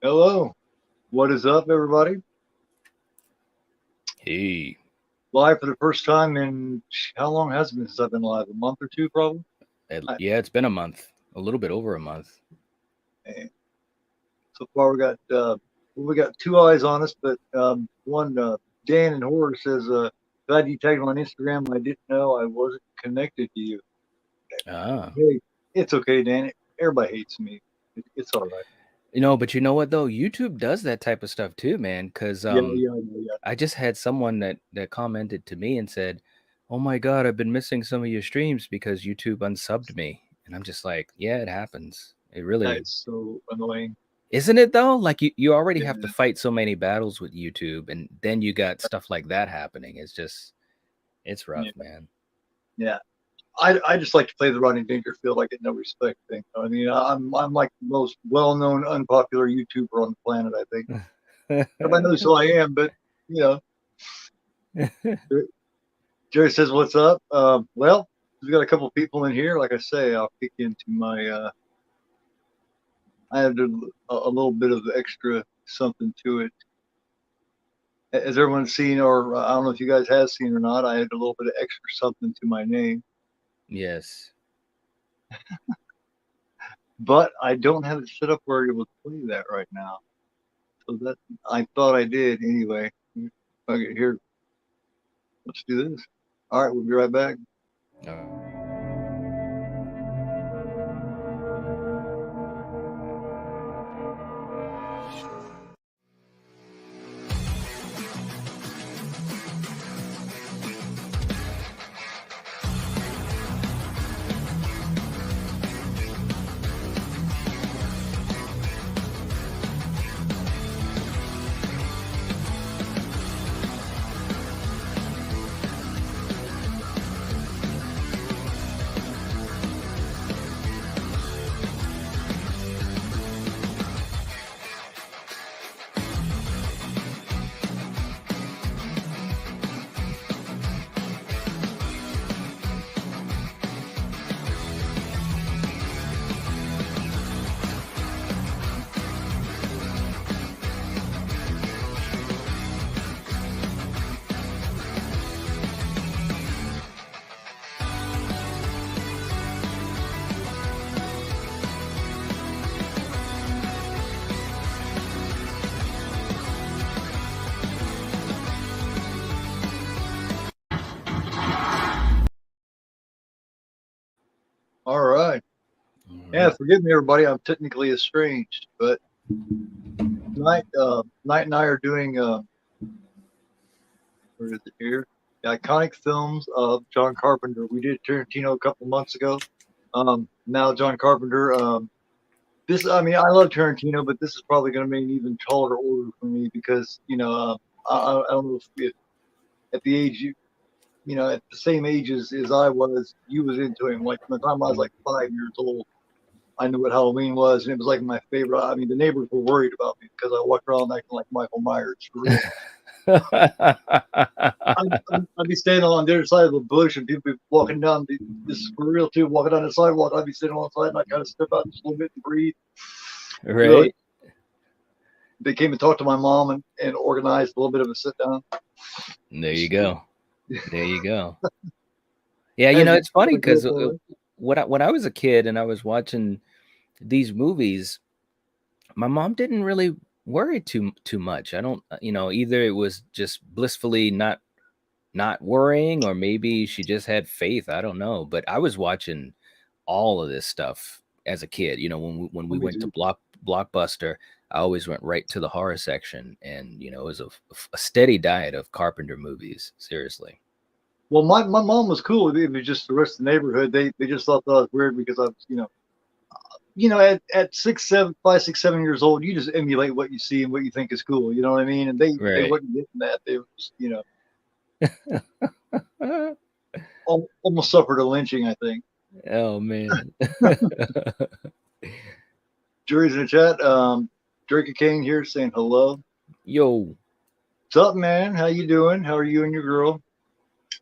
Hello. What is up, everybody? Hey, Live for the first time in how long has it been since I've been live? A month or two, probably. I, yeah, it's been a month, a little bit over a month. and so far, we got two eyes on us, but one Dan in horror says, "Glad you tagged on Instagram. I didn't know I wasn't connected to you." Ah, Hey, it's okay, Dan. Everybody hates me. It's all right. but you know what though? YouTube does that type of stuff too, man. Because Yeah, yeah, yeah, I just had someone that commented to me and said, "Oh my God, I've been missing some of your streams because YouTube unsubbed me." And I'm just like, "Yeah, it happens. It yeah. really It's so annoying. isn't it though? Like you already have to Yeah, fight so many battles with YouTube, and then you got stuff like that happening. It's rough, yeah, man." yeah. I just like to play the Rodney Dangerfield. I get no respect thing. I mean, I'm like the most well-known unpopular YouTuber on the planet. I think everybody knows who I am, but you know, Jerry says, "What's up?" Well, we've got a couple of people in here. Like I say, I'll kick into my. I have a little bit of extra something to it. As everyone's seen, or I don't know if you guys have seen or not, I had a little bit of extra something to my name, Yes. but I don't have it set up where it will play that right now. So that I thought I did anyway. Okay, here, let's do this. All right, we'll be right back. All right. All right. Yeah, forgive me, everybody. I'm technically estranged, but tonight, Night and I are doing. Where is it here? The iconic films of John Carpenter. We did Tarantino a couple months ago. Now John Carpenter. This, I mean, I love Tarantino, but this is probably going to be an even taller order for me because I don't know if at the age at the same age as I was, you was into him. Like from the time I was like 5 years old, I knew what Halloween was, and it was like my favorite. I mean, the neighbors were worried about me because I walked around acting like Michael Myers for real. I'd be standing on the other side of a bush, and people be walking down. This is for real too. Walking down the sidewalk, I'd be sitting on the side, and I kind of step out just a little bit and breathe. Really, Right. they came and talked to my mom and organized a little bit of a sit down. There you go. There you go. Yeah, Hey, it's funny because girl, when I was a kid and I was watching these movies, my mom didn't really worry too much. I don't, either it was just blissfully not worrying, or maybe she just had faith. I don't know. But I was watching all of this stuff as a kid. When we me went to too. Blockbuster, I always went right to the horror section, and it was a steady diet of Carpenter movies. Seriously. Well, my mom was cool with it. It was just the rest of the neighborhood. They just thought that I was weird because I was, at 6, 7, 5, 6, 7 years old, you just emulate what you see and what you think is cool. You know what I mean? And they Right. wasn't getting that. They were just, almost suffered a lynching, I think. Oh man. Jury's in the chat. Drake Kane here saying hello. Yo. What's up, man? How you doing? How are you and your girl?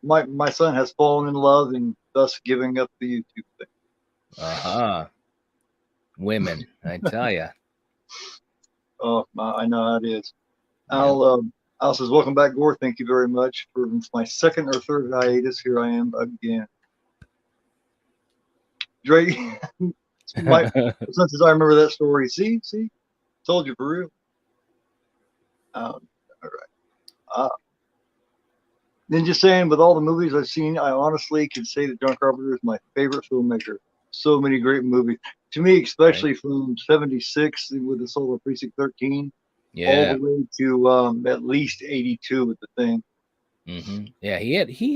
My son has fallen in love and thus giving up the YouTube thing. Uh-huh. Women, I tell ya. Oh, I know how it is. Yeah. Al says, "Welcome back, Gore. Thank you very much for my second or third hiatus. Here I am again." Drake, my since I remember that story. See, told you for real. All right. Uh, then just saying, with all the movies I've seen, I honestly can say that John Carpenter is my favorite filmmaker. So many great movies. To me, Right. especially from '76 with the Soul of Precinct 13, all the Yeah. way to at least '82 with the thing. Yeah, he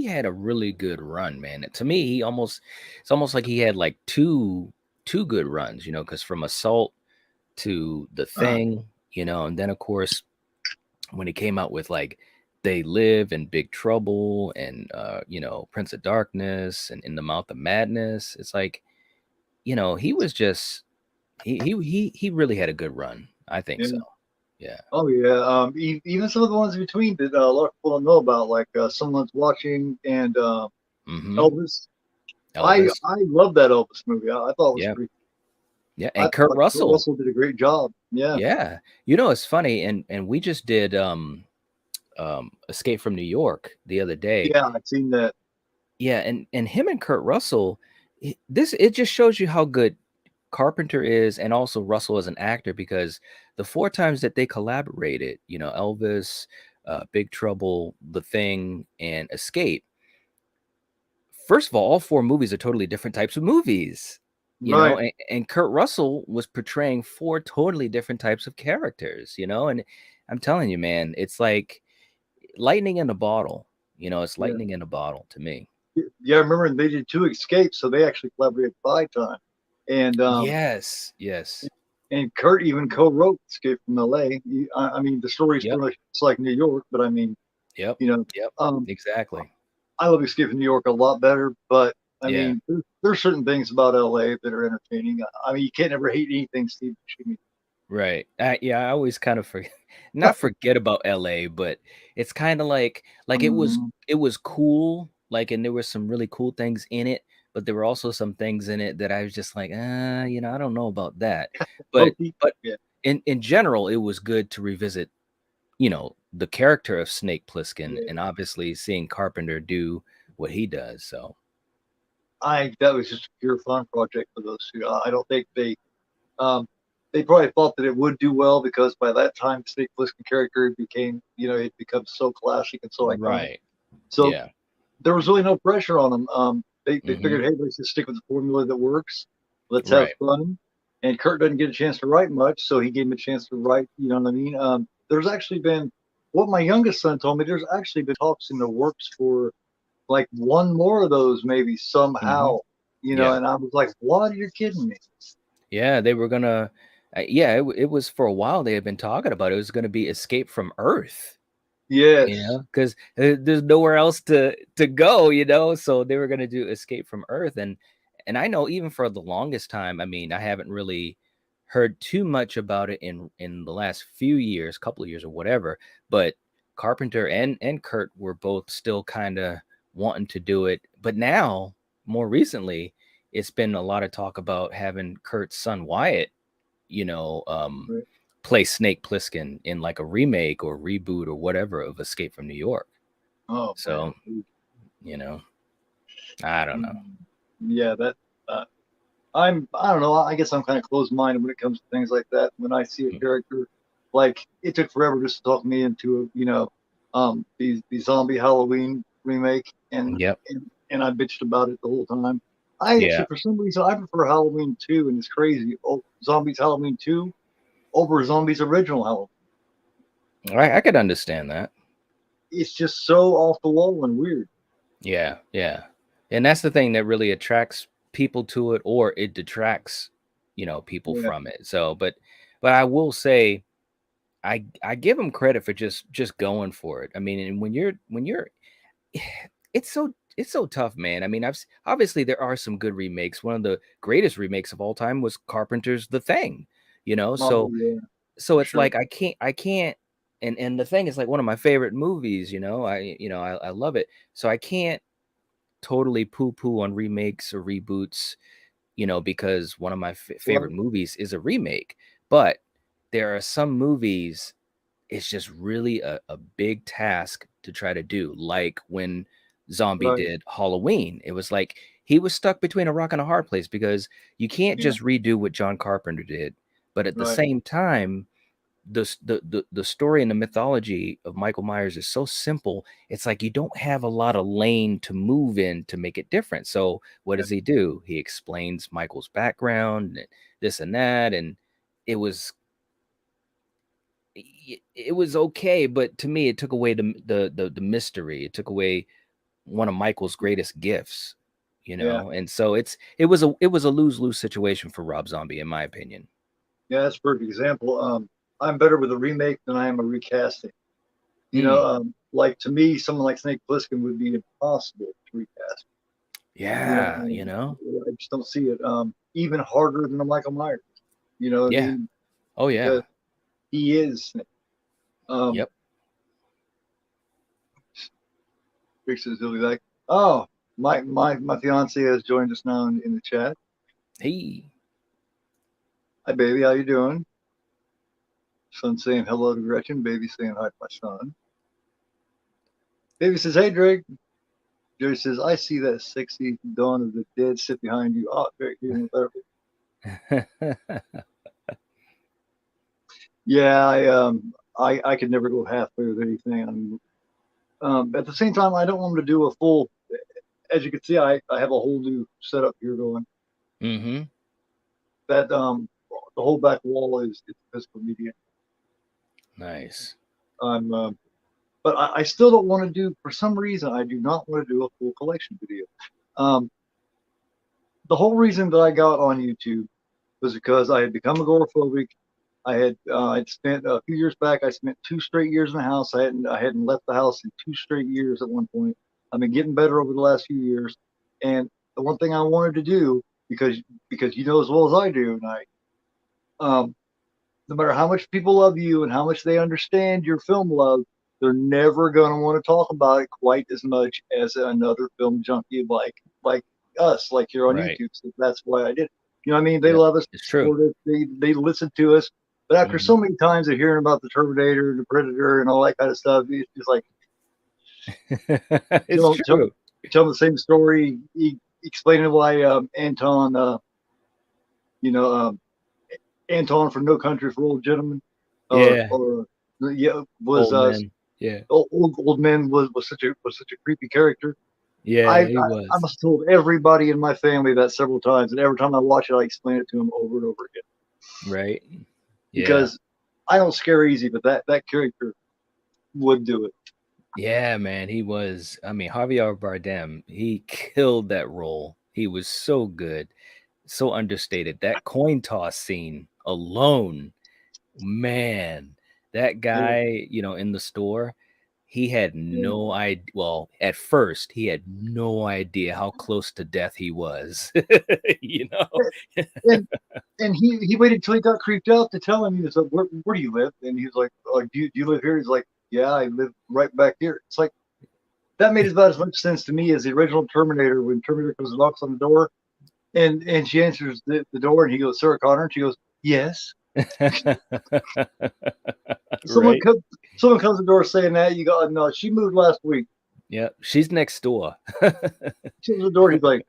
had a really good run, man. To me, it's almost like he had like two good runs, because from Assault to The Thing, and then of course when he came out with like They Live and Big Trouble and Prince of Darkness and In the Mouth of Madness, it's like, he was just he really had a good run. I think so. Yeah. Yeah. Oh yeah. Even some of the ones in between that a lot of people don't know about, like Someone's Watching and Hmm. Elvis. I Elvis. I love that Elvis movie. I thought it was Yeah. pretty. Yeah. I And Kurt thought Kurt Russell. Russell did a great job. Yeah. Yeah. It's funny, and we just did Escape from New York the other day. Yeah, I've seen that. Yeah, and him and Kurt Russell, it just shows you how good Carpenter is and also Russell as an actor, because the four times that they collaborated, Elvis, Big Trouble, The Thing, and Escape. First of all four movies are totally different types of movies, Right. and Kurt Russell was portraying four totally different types of characters, and I'm telling you, man, it's like lightning in a bottle. It's Yeah. lightning in a bottle to me. Yeah, I remember they did two escapes, so they actually collaborated 5 times. And Yes, yes. and Kurt even co-wrote Escape from L.A. I mean, the story's Yep, pretty much just like New York, but I mean, yep, you know, yep, um, exactly. I love Escape from New York a lot better. But I Yeah, mean, there's certain things about L.A. that are entertaining. I mean, you can't ever hate anything Steve Buscemi. right. Yeah, I always kind of forget, not forget about LA, but it's kind of like it was cool, like, and there were some really cool things in it, but there were also some things in it that I was just like, I don't know about that. But Loki. but Yeah, in general, it was good to revisit, the character of Snake Plissken, yeah. and obviously seeing Carpenter do what he does. So That was just a pure fun project for those two. I don't think um, they probably thought that it would do well because by that time, Snake Plissken character became, it become so classic and so iconic. right. So Yeah. there was really no pressure on them. They Hmm. figured, hey, let's just stick with the formula that works. Let's have Right. fun. And Kurt doesn't get a chance to write much, so he gave him a chance to write. You know what I mean? There's actually been what my youngest son told me. There's actually been talks in the works for like one more of those, maybe Hmm. somehow. Yeah. And I was like, "What? You're kidding me?" Yeah, they were gonna. Yeah, it was for a while. They had been talking about it. It was going to be Escape from Earth, Yes. because there's nowhere else to go, So they were going to do Escape from Earth, and I know even for the longest time. I mean, I haven't really heard too much about it in the last few years, couple of years or whatever. But Carpenter and Kurt were both still kind of wanting to do it, but now more recently, it's been a lot of talk about having Kurt's son Wyatt, you know, um, Right. play Snake Plissken in like a remake or reboot or whatever of Escape from New York. Oh So, man. you know, I don't know. Yeah, that. Uh, I don't know. I guess I'm kind of closed minded when it comes to things like that. When I see a character, like it took forever just to talk me into the zombie Halloween remake, Yep. and I bitched about it the whole time. I Yeah. actually, for some reason, I prefer Halloween 2, and it's crazy. Oh, Zombies Halloween 2 over Zombies original Halloween. I could understand that. It's just so off the wall and weird. Yeah. Yeah. And that's the thing that really attracts people to it, or it detracts, people Yeah. from it. So, but I will say, I give them credit for just going for it. I mean, and when you're it's so tough, man. I mean, obviously there are some good remakes. One of the greatest remakes of all time was Carpenter's The Thing, Oh so yeah, for it's sure. like I can't, and The Thing is like one of my favorite movies, I love it. So I can't totally poo-poo on remakes or reboots, because one of my Right. favorite movies is a remake. But there are some movies it's just really a big task to try to do, like when Zombie Right. did Halloween. It was like he was stuck between a rock and a hard place because you can't Yeah. just redo what John Carpenter did, but at the Right. same time, the story and the mythology of Michael Myers is so simple. It's like you don't have a lot of lane to move in to make it different. So what Yeah. does he do? He explains Michael's background, and this and that, and it was it was okay, but to me, it took away the mystery. It took away one of Michael's greatest gifts, you Yeah. know. And so it was a lose-lose situation for Rob Zombie, in my opinion. Yeah. That's a perfect example. I'm better with a remake than I am a recasting. Mm, Like to me, someone like Snake Plissken would be impossible to recast. yeah, you know. I just don't see it. Even harder than a Michael Myers. You know what I Yeah. mean? Oh Because yeah. he is Snake. Um, Yep. Fixes he'll be like, oh, my fiance has joined us now in the chat. Hey. Hi, baby, how you doing? Son saying hello to Gretchen. Baby saying hi to my son. Baby says, hey, Drake. Jerry says, I see that sexy Dawn of the Dead sit behind you. Oh, very healing therapy. Yeah, I could never go halfway with anything. At the same time, I don't want to do a full. As you can see, I have a whole new setup here going. Mm-hmm. That the whole back wall is physical media. Nice. I'm but I still don't want to do. For some reason, I do not want to do a full collection video. Um, the whole reason that I got on YouTube was because I had become agoraphobic. I'd spent a few years back. I spent 2 straight years in the house. I hadn't left the house in 2 straight years at one point. I've been getting better over the last few years, and the one thing I wanted to do because you know as well as I do, and um, no matter how much people love you and how much they understand your film love, they're never going to want to talk about it quite as much as another film junkie like us, like here on Right. YouTube. So that's why I did it. You know what I mean? They Yep. love us, It's true. support us, they listen to us. But after Mm-hmm. so many times of hearing about the Terminator, the Predator, and all that kind of stuff, it's just like It's tell, tell, true. tell the same story, explaining why Anton, you know, Anton from No Country for Old Gentlemen, Yeah. or yeah, was Old man. Yeah. old man was such a creepy character. I, Yeah, I he I was. must have told everybody in my family that several times, and every time I watch it, I explain it to them over and over again Right. Yeah. because I don't scare easy, but that character would do it. Yeah, man, he was. I mean, Javier Bardem, he killed that role. He was so good, so understated. That coin toss scene alone, man, that Yeah. guy, in the store, he had Yeah. no idea. Well, at first, he had no idea how close to death he was. you know? And and he waited till he got creeped out to tell him. He was like, where do you live? And he was like, do you live here? He's like, yeah, I live right back here. It's like that made about as much sense to me as the original Terminator when Terminator comes and knocks on the door and she answers the door and he goes, Sarah Connor, and she goes, yes. Someone Right? comes someone comes to the door saying that, you go, no, she moved last week. Yeah, she's next door. She comes to the door, he's like,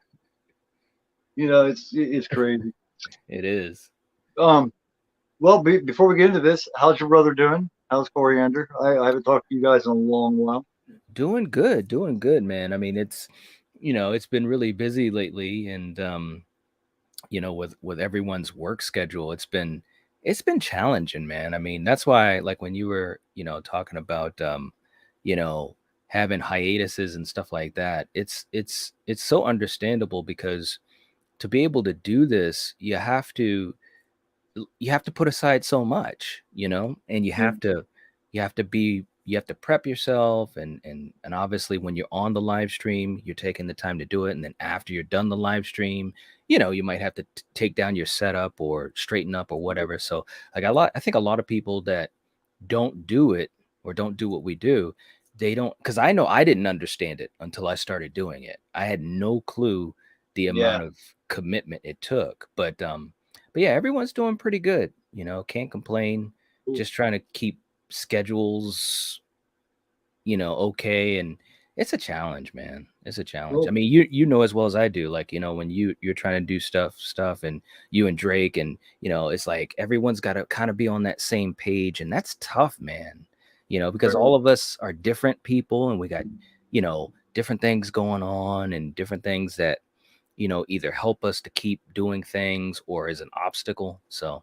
it's crazy. It is. Um, well, before we get into this, how's your brother doing? How's Coriander? I haven't talked to you guys in a long while. Doing good, man. I mean, it's been really busy lately, and with everyone's work schedule, it's been challenging, man. I mean, that's why, like, when you were, talking about, you know, having hiatuses and stuff like that, it's so understandable because to be able to do this, you have to put aside so much, and you Yeah, have to prep yourself, and obviously when you're on the live stream, you're taking the time to do it, and then after you're done the live stream, you might have to take down your setup or straighten up or whatever. So like I think a lot of people that don't do it or don't do what we do, they don't, because I know I didn't understand it until I started doing it. I had no clue the yeah, amount of commitment it took, but yeah, everyone's doing pretty good. Can't complain. Cool. Just trying to keep schedules, okay. And it's a challenge, man. It's a challenge. I Well, mean, you know as well as I do, like, when you're trying to do stuff and you and Drake and it's like everyone's got to kind of be on that same page, and that's tough, man. Because very, all of us are different people and we got, different things going on and different things that, either help us to keep doing things or is an obstacle. So,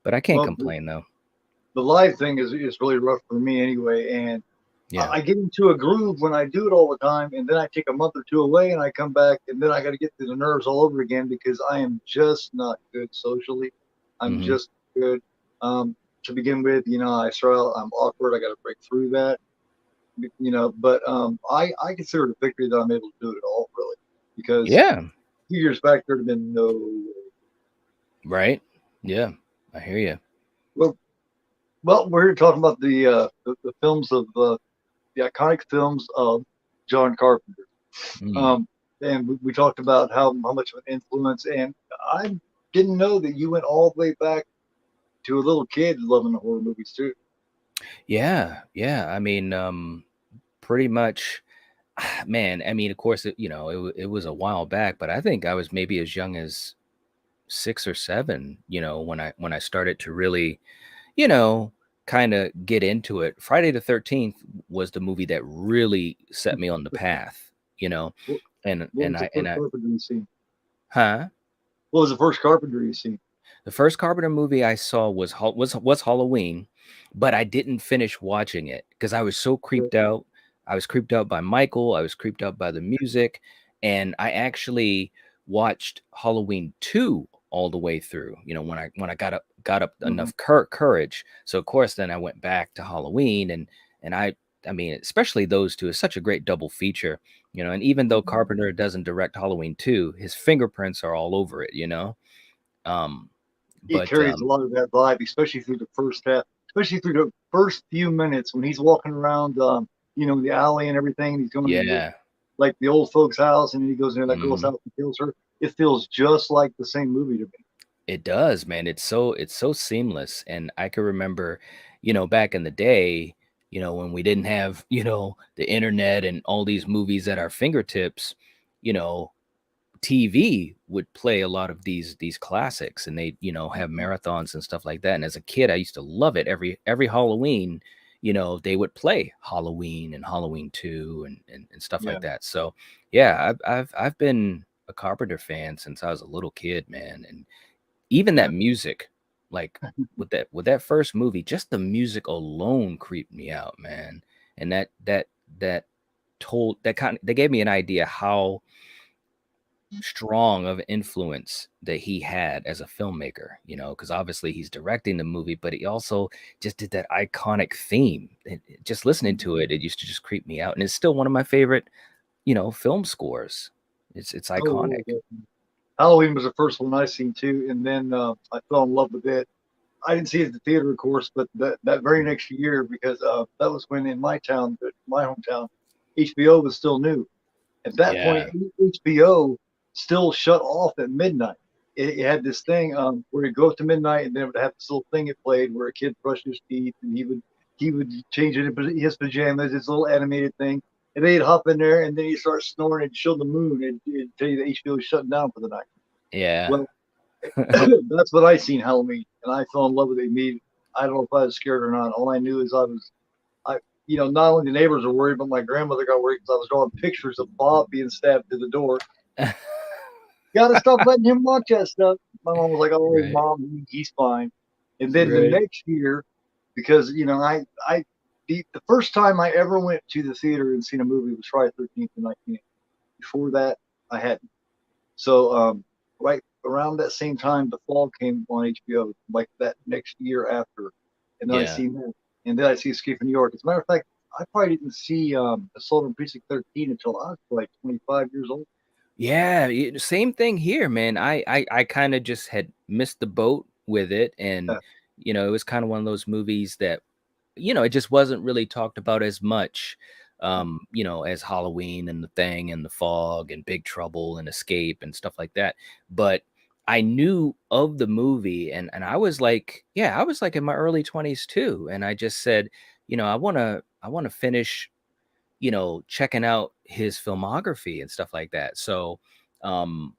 but I can't well, complain though. the live thing is really rough for me anyway, and Yeah. I get into a groove when I do it all the time, and then I take a month or two away, and I come back, and then I got to get through the nerves all over again because I am just not good socially. I'm Hmm. just good. To begin with, I start out, I'm awkward. I got to break through that, But I consider it a victory that I'm able to do it at all, really, because Yeah. a few years back there'd have been no way. Right. Yeah. I hear you. Well, well, we're here talking about the films of the iconic films of John Carpenter. Mm. Um, and we talked about how much of an influence, and I didn't know that you went all the way back to a little kid loving the horror movies too. Yeah. Yeah. I mean, pretty much, man. I mean, of course, it was a while back, but I think I was maybe as young as 6 or 7. When I started to really, you know, kind of get into it. Friday the 13th was the movie that really set me on the path. You know, What, and what and was the I and first I, Carpenter you seen? huh? What was the first Carpenter you seen? The first Carpenter movie I saw was Halloween, but I didn't finish watching it because I was so creeped out. I was creeped out by Michael. I was creeped out by the music, and I actually watched Halloween 2 all the way through. When I got up Mm-hmm. enough courage. So of course, then I went back to Halloween, and I mean, especially those two is such a great double feature. And even though Carpenter doesn't direct Halloween 2, his fingerprints are all over it. Um, It but carries a lot of that vibe, especially through the first half, especially through the first few minutes when he's walking around, the alley and everything. And he's going to yeah, like the old folks' house, and then he goes into that girl's mhm. house and kills her. It feels just like the same movie to me. It does, man. It's so seamless, and I can remember, back in the day, when we didn't have, the internet and all these movies at our fingertips, you know, TV would play a lot of these classics, and they, have Mhm. marathons and stuff like that. And as a kid, I used to love it. Every Halloween, they would play Halloween and Halloween 2 and stuff Yeah. like that. So yeah, I've been a Carpenter fan since I was a little kid, man. And even Yeah. that music, like with that first movie, just the music alone creeped me out, man. And that told that kind that gave me an idea how strong of influence that he had as a filmmaker, because obviously he's directing the movie, but he also just did that iconic theme. Just listening Mhm. to it, it used to just creep me out. And it's still one of my favorite, film scores. It's Oh, iconic. yeah. Halloween was the first one I seen too, and then I fell in love with it. I didn't see it at the theater, of course, but that very next year, because that was when in my town, my hometown, HBO was still new. At that point, Yeah. HBO still shut off at midnight. It had this thing where it go up to midnight, and then it would have this little thing it played where a kid brushed his teeth, and he would change it in his pajamas, his little animated thing, and then he'd hop in there, and then he'd start snoring and show the moon, and it'd tell you that HBO is shutting down for the night. Yeah. Well, that's what I seen Halloween, and I fell in love with it immediately. I don't know if I was scared or not. All I knew is I, not only the neighbors were worried, but my grandmother got worried because I was drawing pictures of Bob being stabbed to the door. Gotta stop letting him watch that stuff. My mom was like, "Oh, Right. mom, he's fine." And then the Right. next year, because the first time I ever went to the theater and seen a movie was Friday 13th in 1980. Before that, I hadn't. So right around that same time, The Fall came on HBO, like that next year after, and then I Yeah. seen that, and then I see Escape from New York. As a matter of fact, I probably didn't see Assault on Precinct 13 until I was like 25 years old. Yeah, same thing here, man. I kind of just had missed the boat with it, and Yeah. it was kind of one of those movies that it just wasn't really talked about as much, as Halloween and The Thing and The Fog and Big Trouble and Escape and stuff like that. But I knew of the movie, and I was like, yeah, I was like in my early 20s too, and I just said, I wanna finish, checking out his filmography and stuff like that. So, um,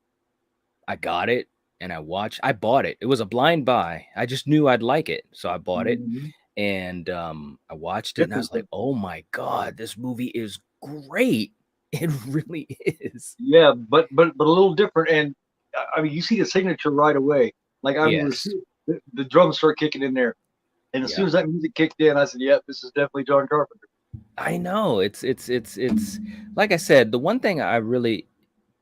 I got it and I bought it. It was a blind buy. I just knew I'd like it, so I bought it Mhm. and I watched it and I Different. was like, "Oh my god, this movie is great." It really is. Yeah, but a little different. And I mean, you see the signature right away. Like I remember Yes. the drums start kicking in there, and as soon Yep. as that music kicked in, I said, "Yep, this is definitely John Carpenter." I know. It's like I said, the one thing I really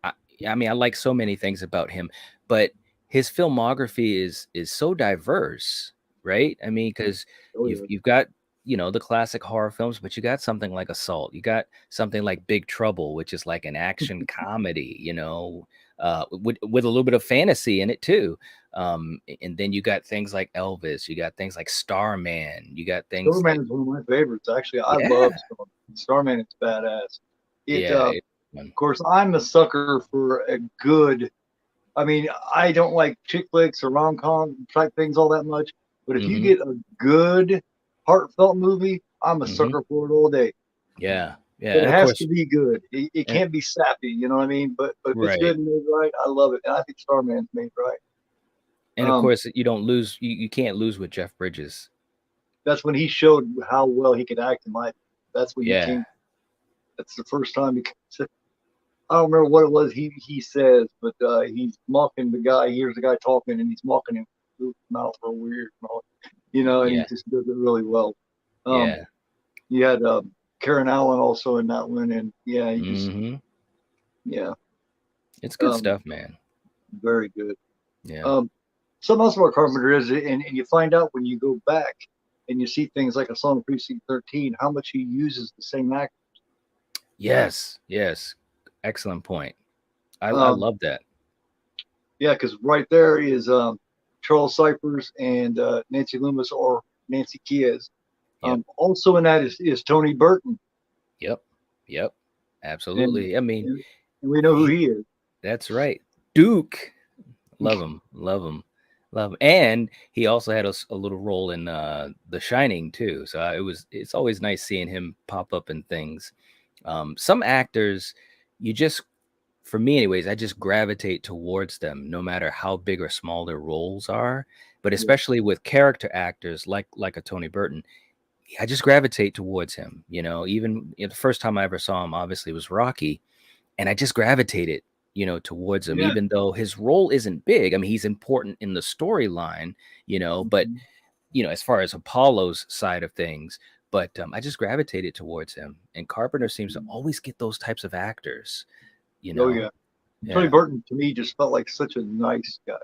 I, I mean, I like so many things about him, but his filmography is so diverse, right? I mean, because Oh you've yeah, you've got the classic horror films, but you got something like Assault, you got something like Big Trouble, which is like an action comedy, with a little bit of fantasy in it too. And then you got things like Elvis, you got things like Starman, you got things Starman like is one of my favorites. Actually, I yeah, love Starman. Starman is badass. It yeah, Of course, I'm a sucker for a good. I mean, I don't like chick flicks or rom com type things all that much, but if you mm-hmm, get a good heartfelt movie, I'm a mm-hmm, sucker for it all day. yeah, yeah, But and it of has course, to be good. It and, can't be sappy, you know what I mean? But if it's right. good and made right, I love it. And I think Starman's made right. And of Um, course, you don't lose. You can't lose with Jeff Bridges. that's when he showed how well he could act in life. That's when he Yeah, came. That's the first time he. I don't remember what it was he says, but he's mocking the guy. He hears the guy talking, and he's mocking him through his mouth real weird, and he yeah, just does it really well. Um, yeah. you had Karen Allen also in that one, and yeah, he just Hmm. yeah, It's good um, stuff, man. very good. Yeah. Um, Something else about Carpenter is, and you find out when you go back and you see things like a song of Precinct 13, how much he uses the same actor. Yes. Yes. Excellent point. I Um, love that. yeah, because right there is Charles Cyphers and Nancy Loomis or Nancy Kies. Yep. Also in that is Tony Burton, Yep. Yep. and, Absolutely. I mean, and we know who he, he is. that's right. Duke. Love him. Love him. Love him. And he also had a little role in The Shining too. So it's always nice seeing him pop up in things. Some actors, you just for me anyways, I just gravitate towards them no matter how big or small their roles are. But Yeah, especially with character actors like a Tony Burton, I just gravitate towards him. Even the first time I ever saw him, obviously, was Rocky, and I just gravitated, towards him, yeah, even though his role isn't big. I mean, he's important in the storyline, but mhm, as far as Apollo's side of things, but I just gravitated towards him. And Carpenter seems to mhm. always get those types of actors, you Oh know. yeah. Tony Yeah. Burton to me just felt like such a nice guy.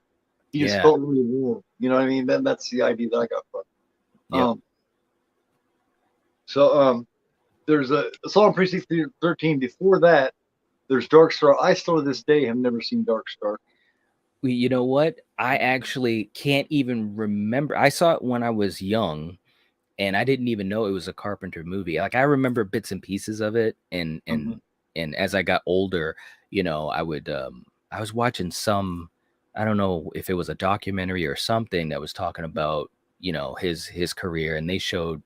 He just Yeah. felt really warm. You know what I mean? That's the idea that I got from. Yep. So there's a song Precinct 13. Before that, there's Dark Star. I still to this day have never seen Dark Star. You know what? I actually can't even remember. I saw it when I was young, and I didn't even know it was a Carpenter movie. Like I remember bits and pieces of it, and Mhm. as I got older, I was watching some, I don't know if it was a documentary or something that was talking about his career, and they showed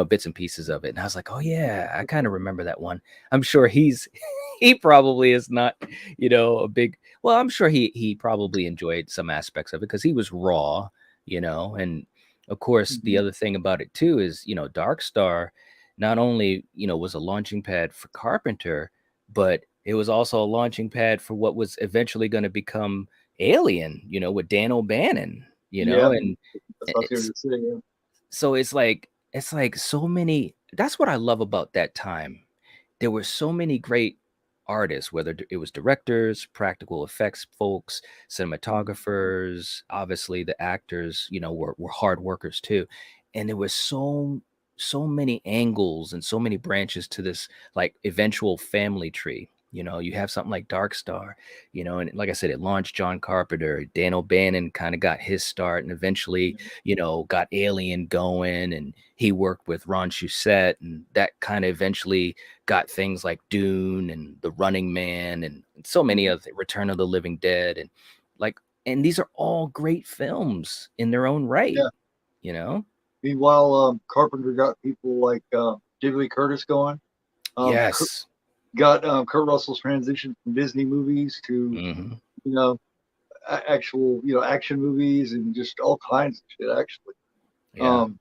bits and pieces of it, and I was like, oh yeah, I kind of remember that one. I'm sure he probably is not a big, well, I'm sure he probably enjoyed some aspects of it because he was raw, and of course, the Mhm. other thing about it too is, Dark Star not only, was a launching pad for Carpenter, but it was also a launching pad for what was eventually going to become Alien, with Dan O'Bannon, Yeah, and that's what I was it's going to say. Yeah. so it's like so many. That's what I love about that time. There were so many great artists, whether it was directors, practical effects folks, Mhm. cinematographers, obviously the actors, were hard workers too. And there was so many angles and so many branches to this like eventual family tree. You have something like Dark Star, and like I said, it launched John Carpenter. Dan O'Bannon kind of got his start and eventually, got Alien going, and he worked with Ron Shusett, and that kind of eventually got things like Dune and The Running Man and so many Mhm. other Return of the Living Dead and like and these are all great films in their own right. Yeah. You know. Meanwhile, Carpenter got people like Jamie Lee Curtis going. Yes. Got Kurt Russell's transition from Disney movies to Hmm. you know actual action movies and just all kinds of shit actually. Yeah. Um,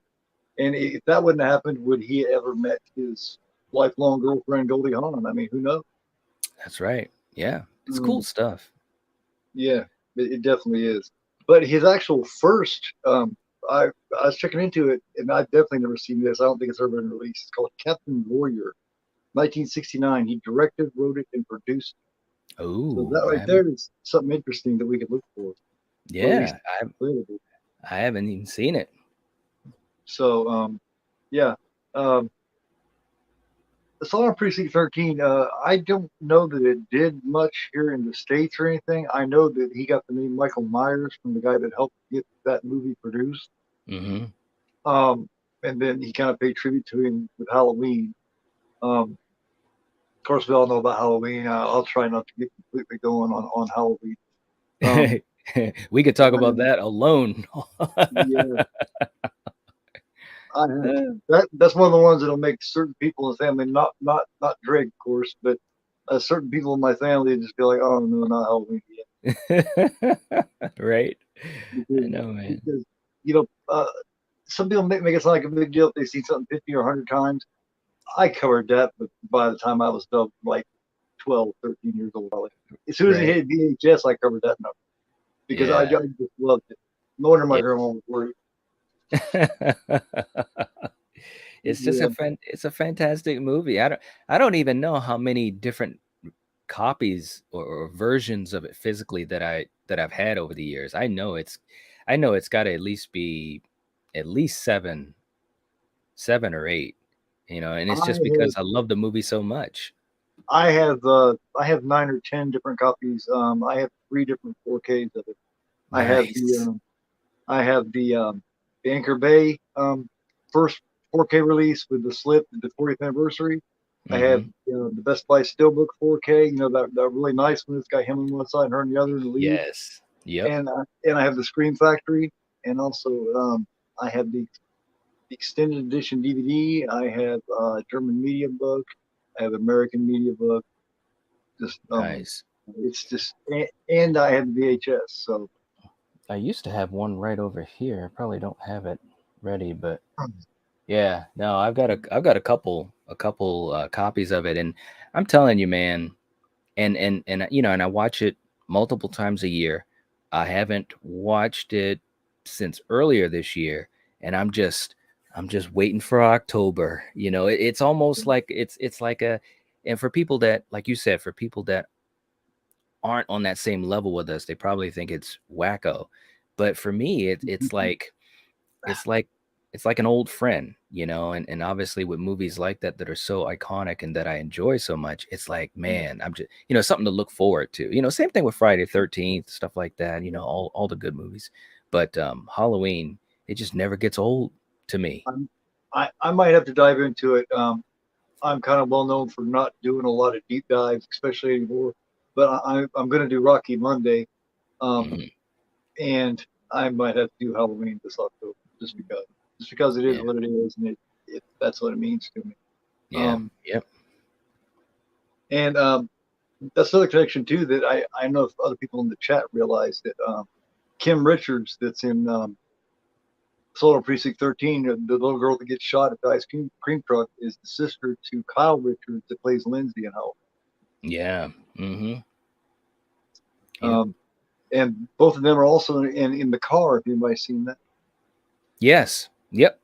and if that wouldn't have happened, would he ever met his lifelong girlfriend Goldie Hawn? I mean, who knows? That's right. Yeah. It's cool Um, stuff. yeah, it definitely is. But his actual first, I was checking into it, and I've definitely never seen this. I don't think it's ever been released. It's called Captain Warrior, 1969. He directed, wrote it, and produced it. So Oh, that right there is something interesting that we could look for, or at least yeah. available. I haven't even seen it. So, yeah. Um, the Song of Precinct 13, I don't know that it did much here in the States or anything. I know that he got the name Michael Myers from the guy that helped get that movie produced. Hmm. Um, and then he kind of paid tribute to him with Halloween. Of course, we all know about Halloween. I'll try not to get completely going on Halloween. We could talk about that alone. Yeah, I have. That's one of the ones that'll make certain people in the family not Drake, of course, but certain people in my family just be like, oh no, not Halloween yet. Right. I Because, know, man. because you know, some people make it sound like a big deal if they see something 50 or 100 times. I covered that, but by the time I was like 12, 13 years old, as soon as it Right. hit VHS, I covered that number because I Yeah. just loved it. No wonder my Yeah. grandma was worried. It's just Yeah, it's a fantastic movie. I don't even know how many different copies or versions of it physically that I've had over the years. I know it's got to at least be at least seven or eight, you know, and it's I just have because I love the movie so much. I have 9 or 10 different copies. I have 3 different 4Ks of it. I have Nice. the Anchor Bay first 4K release with the slip, the 40th anniversary. I have Hmm. the Best Buy Steelbook 4K. That really nice one. It's got him on one side and her on the other in the lead. Yes. Yep. And I have the Scream Factory, and also I have the extended edition DVD. I have German media book. I have American media book. Just Nice. it's just and I have VHS. So I used to have one right over here. I probably don't have it ready, but yeah, no, I've got a couple copies of it, and I'm telling you, man, and you know, and I watch it multiple times a year. I haven't watched it since earlier this year, and I'm just waiting for October. You know, it's almost like it's like a, and for people that, like you said, for people that aren't on that same level with us, they probably think it's wacko. But for me, it's like it's like an old friend, you know, and obviously with movies like that that are so iconic and that I enjoy so much, it's like, man, I'm just, you know, something to look forward to. You know, same thing with Friday 13th, stuff like that, you know, all the good movies. But Halloween, it just never gets old to me. I might have to dive into it. I'm kind of well known for not doing a lot of deep dives, especially anymore. But I'm going to do Rocky Monday, um, Hmm. and I might have to do Halloween this October just because it is Yeah. what it is, and that's what it means to me. Yeah. Um, Yep. and that's another connection too that I know if other people in the chat realize that Kim Richards, that's in Solar Precinct 13, the little girl that gets shot at the cream truck, is the sister to Kyle Richards that plays Lindsay in Hell. Yeah. Hmm. Yep. Um, and both of them are also in the car. If anybody's seen that, Yes. Yep.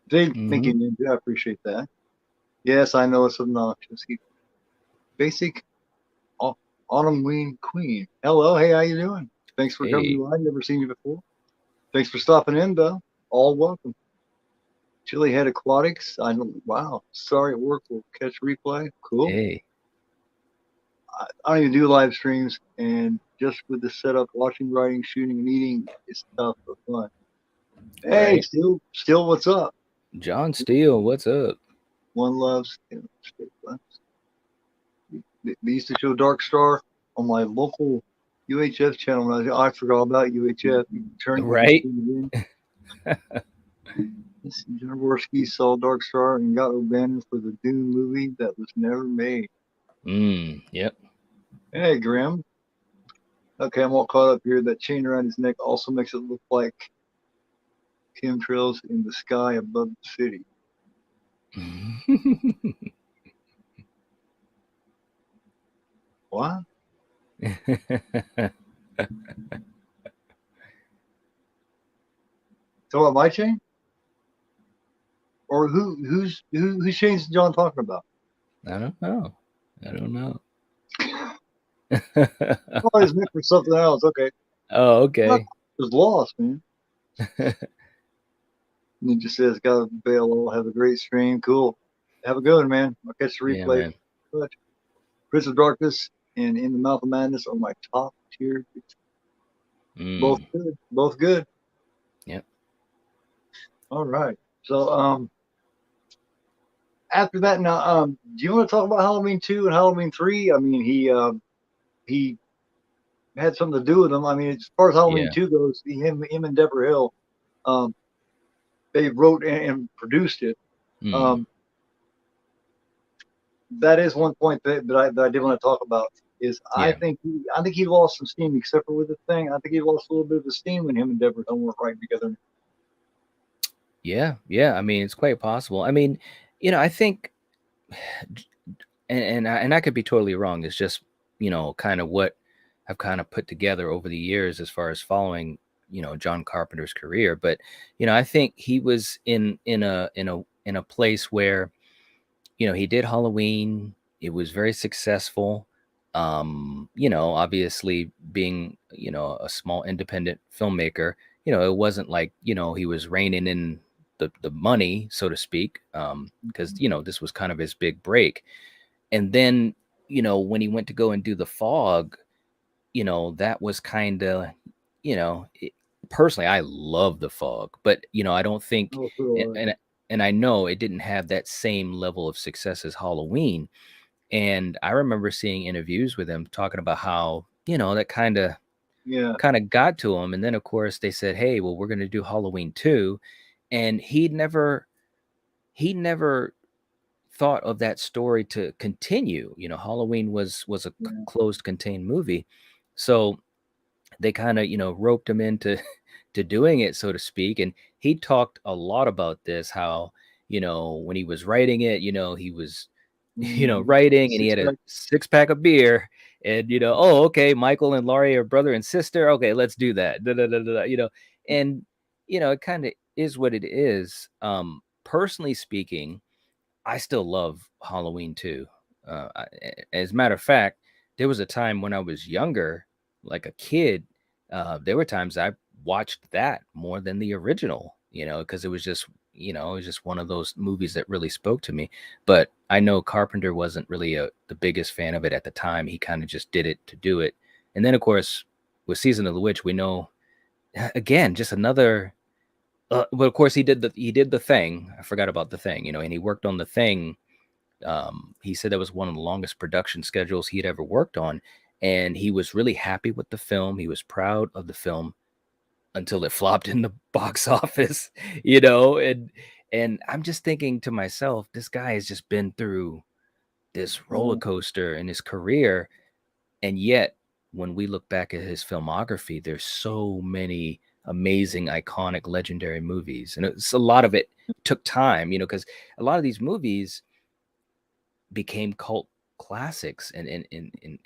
thank Hmm. you, Ninja. I appreciate that. Yes, I know it's obnoxious. Basic Autumn Ween Queen. Hello, hey, how you doing? Thanks for coming Hey. by. Never seen you before. Thanks for stopping in, though. All welcome. Chili Head Aquatics. I don't. Wow. Sorry at work. We'll catch replay. Cool. Hey. I don't even do live streams, and just with the setup, watching, writing, shooting, and eating is tough but fun. Hey, Right. still, what's up? John Steele, what's up? One loves. They used to show Dark Star on my local. UHF channel. I forgot about UHF. You turn it when you Right? tune it in. Jaworski saw Dark Star and got O'Bannon for the Dune movie that was never made. Yep. Hey, Grim. Okay, I'm all caught up here. That chain around his neck also makes it look like chemtrails in the sky above the city. What? So what, my chain? Or whose chains is John talking about? I don't know. I don't know. Oh, he's meant for something else. Okay. Oh, I okay. was lost, man. And it just says, gotta bail. I'll have a great stream. Cool. Have a good one, man. I'll catch the Yeah, replay. man. But Prince of Darkness and In the Mouth of Madness are my top tier. Both Mm. good. Both good. Yep. All right. So after that now, do you want to talk about Halloween 2 and Halloween 3? I mean, he had something to do with them. I mean, as far as Halloween Yeah. 2 goes, him and Deborah Hill, um, they wrote and produced it. Mm. Um, that is one point that I did want to talk about. Is Yeah. I think he lost some steam, except for with the thing. I think he lost a little bit of the steam when him and Deborah Hill weren't writing together. Yeah. Yeah. I mean, it's quite possible. I mean, I think, and I could be totally wrong. It's just, kind of what I've kind of put together over the years as far as following, John Carpenter's career. But, I think he was in a place where, he did Halloween. It was very successful. Obviously being, a small independent filmmaker, it wasn't like, he was reining in the money, so to speak. Because, this was kind of his big break. And then, when he went to go and do The Fog, that was kind of, you know, it, personally, I love The Fog, but, I don't think, Oh, and, so, and and I know it didn't have that same level of success as Halloween. And I remember seeing interviews with him talking about how, that yeah, kind of got to him. And then of course they said, "Hey, well, we're going to do Halloween 2." And he never thought of that story to continue. Halloween was a yeah, closed contained movie. So they kind of, roped him into to doing it, so to speak. And he talked a lot about this, how, when he was writing it, he was, writing, and he six had a pack. six pack of beer, and, oh, okay, Michael and Laurie are brother and sister. Okay, let's do that. Da, da, da, da, da, and, it kind of is what it is. Personally speaking, I still love Halloween too. As a matter of fact, there was a time when I was younger, like a kid, there were times I watched that more than the original, because it was just one of those movies that really spoke to me. But I know Carpenter wasn't really the biggest fan of it at the time. He kind of just did it to do it. And then, of course, with Season of the Witch, we know, again, just another. But of course, he did the Thing. I forgot about the Thing, and he worked on the Thing. He said that was one of the longest production schedules he had ever worked on, and he was really happy with the film. He was proud of the film until it flopped in the box office, and I'm just thinking to myself, this guy has just been through this roller Yeah, coaster in his career, and yet when we look back at his filmography, there's so many amazing, iconic, legendary movies, and it's a lot of it took time, because a lot of these movies became cult classics, and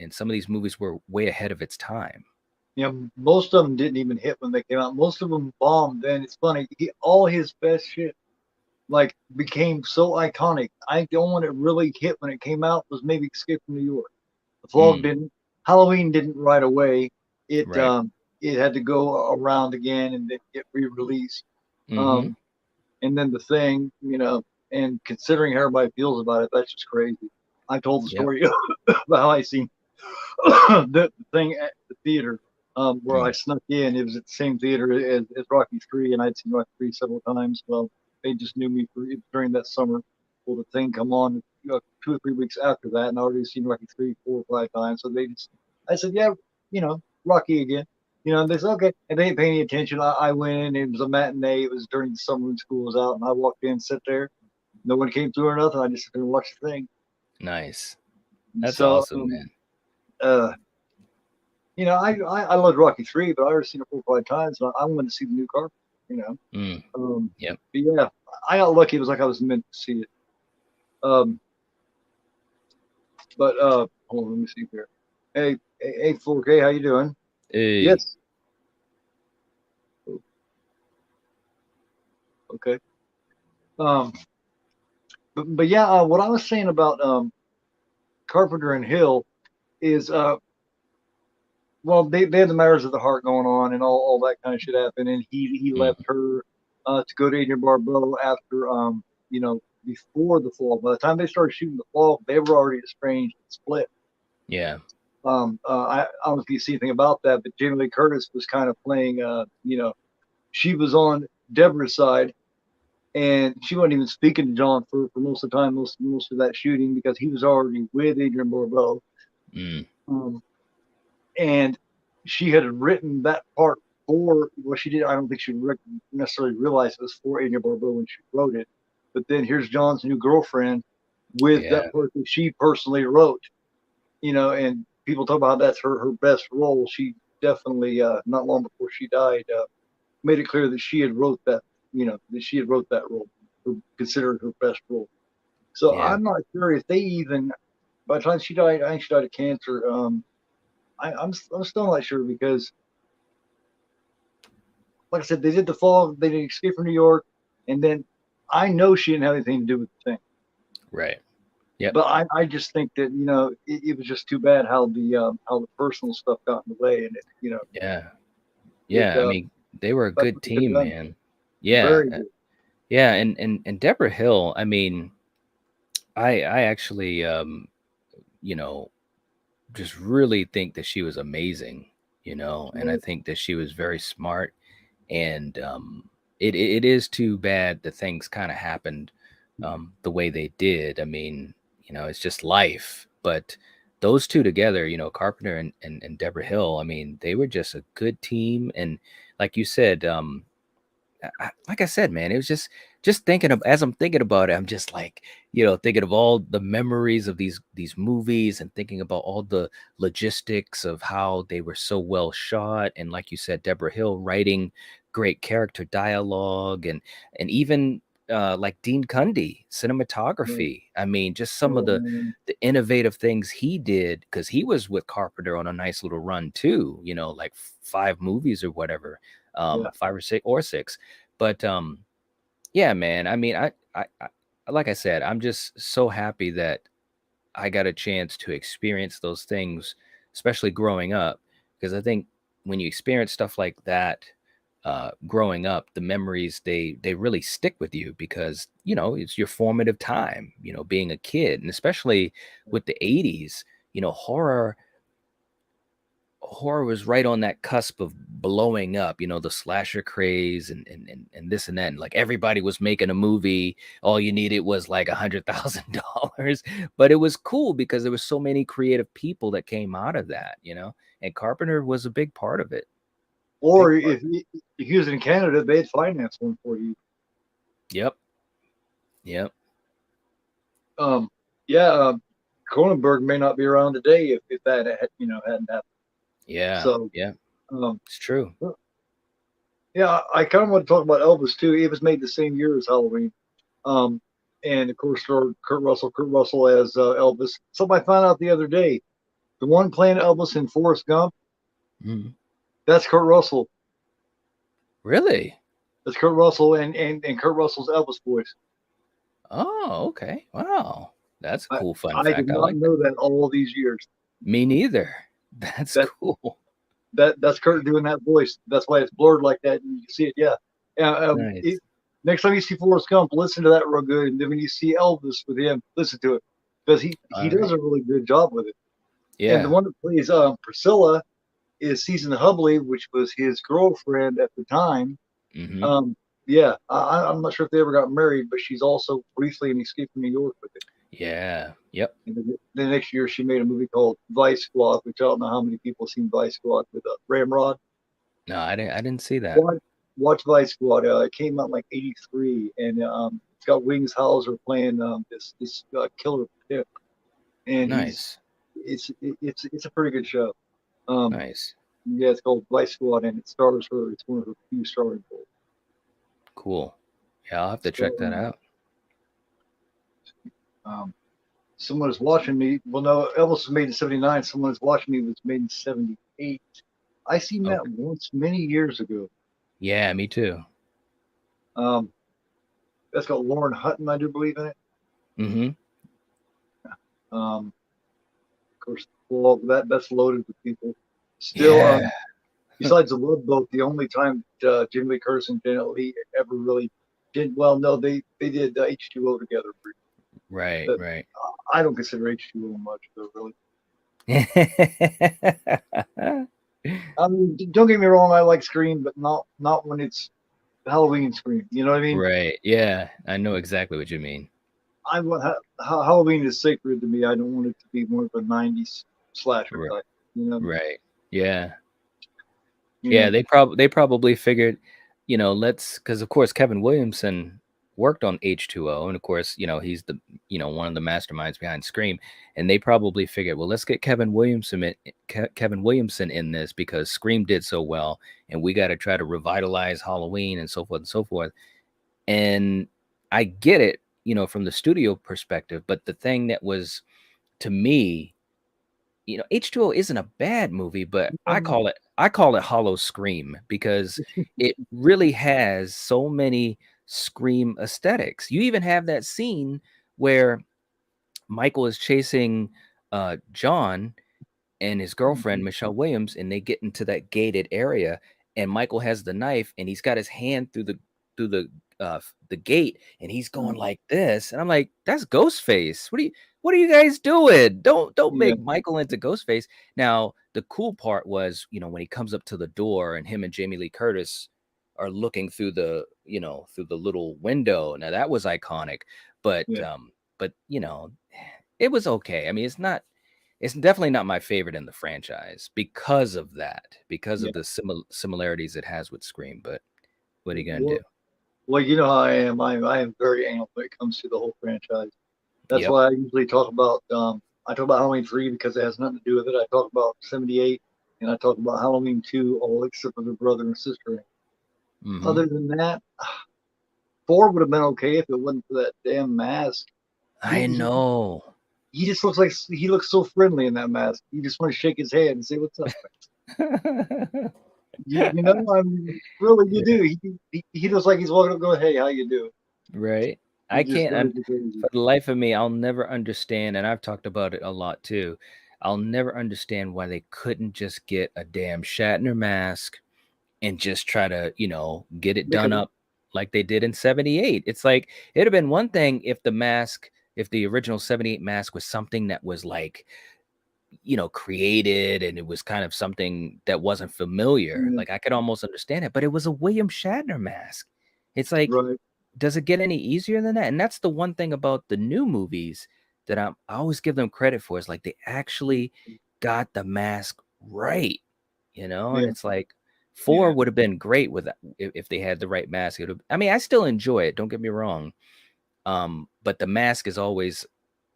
some of these movies were way ahead of its time. yeah. Most of them didn't even hit when they came out. Most of them bombed. And it's funny, all his best shit like became so iconic. The only one that really hit when it came out was maybe Escape from New York. The Fog Mm, didn't. Halloween didn't right away. It right. um it had to go around again and then get re-released. Mm-hmm. Um and then the Thing, and considering how everybody feels about it, that's just crazy. I told the Yep. story about how I seen the Thing at the theater, where I Mm, snuck in. It was at the same theater as Rocky 3, and I'd seen Rocky 3 several times. Well, they just knew me during that summer. Well, the Thing come on 2 or 3 weeks after that, and I already seen Rocky 3 4 or 5 times. So I said, yeah, you know, Rocky again. You know, and they said, okay. And they ain't paying any attention. I went in. It was a matinee. It was during the summer when school was out. And I walked in, sit there. No one came through or nothing. I just sit there and watched the thing. Nice. That's So, awesome, man. uh, you know, I loved Rocky 3, but I already seen it 4 or 5 times. And I wanted to see the new Carpenter, you know. Yep. But yeah, I got lucky. It was like I was meant to see it. Um, but hold on, let me see here. Hey, 4K, how you doing? Hey. Yes. Okay. Um, but yeah, what I was saying about Carpenter and Hill is well, they had the matters of the heart going on and all that kind of shit happened, and he left her to go to Adrian Barbeau after you know, before the fall. By the time they started shooting the fall, they were already estranged and split. Yeah. I don't know if you see anything about that, but Jamie Lee Curtis was kind of playing you know, she was on Deborah's side, and she wasn't even speaking to John for most of the time, most of that shooting, because he was already with Adrian Barbeau. Um, and she had written that part for, well, she did. I don't think she necessarily realized it was for Adrian Barbeau when she wrote it. But then here's John's new girlfriend with Yeah. that part that she personally wrote. You know, and people talk about that's her best role. She definitely not long before she died made it clear that she had wrote that. You know, that she had wrote that role, considered her best role. So Yeah. I'm not sure if they even, by the time she died, I think she died of cancer. I'm still not sure because, like I said, they did the fall, they did Escape from New York, and then I know she didn't have anything to do with the thing. Right. Yep. But I just think that, you know, it was just too bad how the personal stuff got in the way, and it, you know, Yeah. it Yeah. I mean, they were a that's good what they could have team, done. man. Yeah. Very good. Yeah. And Deborah Hill, I mean, I actually you know, just really think that she was amazing, you know, and I think that she was very smart. And it is too bad that things kind of happened the way they did. I mean, you know, it's just life. But those two together, you know, Carpenter and Deborah Hill, I mean, they were just a good team. And like you said, like I said, man, it was just thinking of, as I'm thinking about it, I'm just like, you know, thinking of all the memories of these movies and thinking about all the logistics of how they were so well shot. And like you said, Deborah Hill writing great character dialogue, and even like Dean Cundy cinematography. I mean, just some of Oh the man, innovative things he did, because he was with Carpenter on a nice little run too, you know, like 5 movies or whatever, yeah. 5 or 6. But yeah, man. I mean, I like I said, I'm just so happy that I got a chance to experience those things, especially growing up, because I think when you experience stuff like that, growing up, the memories they really stick with you, because you know it's your formative time. You know, being a kid, and especially with the '80s, you know, horror was right on that cusp of blowing up, you know, the slasher craze and this and that. And like everybody was making a movie. All you needed was like $100,000. But it was cool because there was so many creative people that came out of that, you know, and Carpenter was a big part of it. Big Or part. if you was in Canada, they'd finance one for you. Yep. Yep. Um, yeah, Cronenberg may not be around today if that had, you know, hadn't happened. Yeah. So, Yeah. um, It's true. yeah, I kind of want to talk about Elvis too. It was made the same year as Halloween. Um, and of course, for Kurt Russell as Elvis. Something I found out the other day, the one playing Elvis in Forrest Gump, Mhm. that's Kurt Russell. Really? That's Kurt Russell and Kurt Russell's Elvis voice. Oh, okay. Wow. That's a I, cool fun I did fact. I not like that. know that all these years. Me neither. That's That cool. that's Kurt doing that voice. That's why it's blurred like that, and you can see it. Yeah. Yeah. Nice. Next time you see Forrest Gump, listen to that real good, and then when you see Elvis with him, listen to it because he All does right. a really good job with it. And the Yeah. one that plays Priscilla is Season Hubley, which was his girlfriend at the time. Hmm. Um, yeah, I'm not sure if they ever got married, but she's also briefly in Escape from New York with it. Yeah. Yep. And then the next year, she made a movie called Vice Squad, which I don't know how many people have seen Vice Squad with Ramrod. No, I didn't see that. Watch, watch Vice Squad. It came out in like '83, and it's got Wings Hauser playing this killer pimp, and Nice. it's a pretty good show. Um, Nice. yeah, it's called Vice Squad, and it stars her. It's one of her few starring roles. Cool. Yeah, I'll have to check So that out. um, someone is watching me. Well, no, Elvis was made in '79. Someone is watching me was made in '78. I seen that Okay. once many years ago. Yeah, me too. Um, that's got Lauren Hutton, I do believe in it. Mm-hmm. Of course, well, that's loaded with people. Still, Yeah. besides the Love Boat, the only time Jimmy Lee Curtis and Janet Leigh ever really did well, no, they did H2O together. Right, But right. I don't consider H2O much, though, really. I mean, don't get me wrong, I like Scream, but not when it's Halloween Scream. You know what I mean? Right. Yeah, I know exactly what you mean. I want Halloween is sacred to me. I don't want it to be more of a '90s slasher Right. type. You know? Right. Yeah. You Yeah, know? they probably figured, let's because of course Kevin Williamson worked on H2O, and of course, he's the one of the masterminds behind Scream, and they probably figured, well, let's get Kevin Williamson in this because Scream did so well, and we got to try to revitalize Halloween and so forth and so forth. And I get it, from the studio perspective, but the thing that was to me, H2O isn't a bad movie, but I call it Hollow Scream because it really has so many Scream aesthetics. You even have that scene where Michael is chasing John and his girlfriend Michelle Williams, and they get into that gated area, and Michael has the knife, and he's got his hand through the gate, and he's going like this, and I'm like, that's Ghostface. What are you guys doing? Don't Yeah, make Michael into Ghostface. Now, the cool part was, when he comes up to the door, and him and Jamie Lee Curtis are looking through the little window. Now that was iconic, but yeah, it was okay. I mean, it's definitely not my favorite in the franchise because of that, because yeah. of the similarities it has with Scream. But what are you gonna do? Well, well, you know how I am. I am very anal when it comes to the whole franchise. That's Yep. why I usually talk about I talk about Halloween 3 because it has nothing to do with it. I talk about '78 and I talk about Halloween 2, all except for the brother and sister. Hmm. Other than that, 4 would have been okay if it wasn't for that damn mask. I know. He just looks like he looks so friendly in that mask. You just want to shake his hand and say, "What's up?" You know, I mean, really, you Yeah. do. He looks like he's walking up, going, "Hey, how you do?" Right. He I just can't. drives you crazy. For the life of me, I'll never understand, and I've talked about it a lot too. I'll never understand why they couldn't just get a damn Shatner mask and just try to, get it Make done him, up like they did in 78. It's like it'd have been one thing if the original 78 mask was something that was like, created and it was kind of something that wasn't familiar. yeah, Like I could almost understand it, but it was a William Shatner mask. It's like, right? does it get any easier than that? And that's the one thing about the new movies that I always give them credit for is like they actually got the mask right, and Yeah, it's like yeah, four would have been great with that if they had the right mask. I mean, I still enjoy it, don't get me wrong. But the mask is always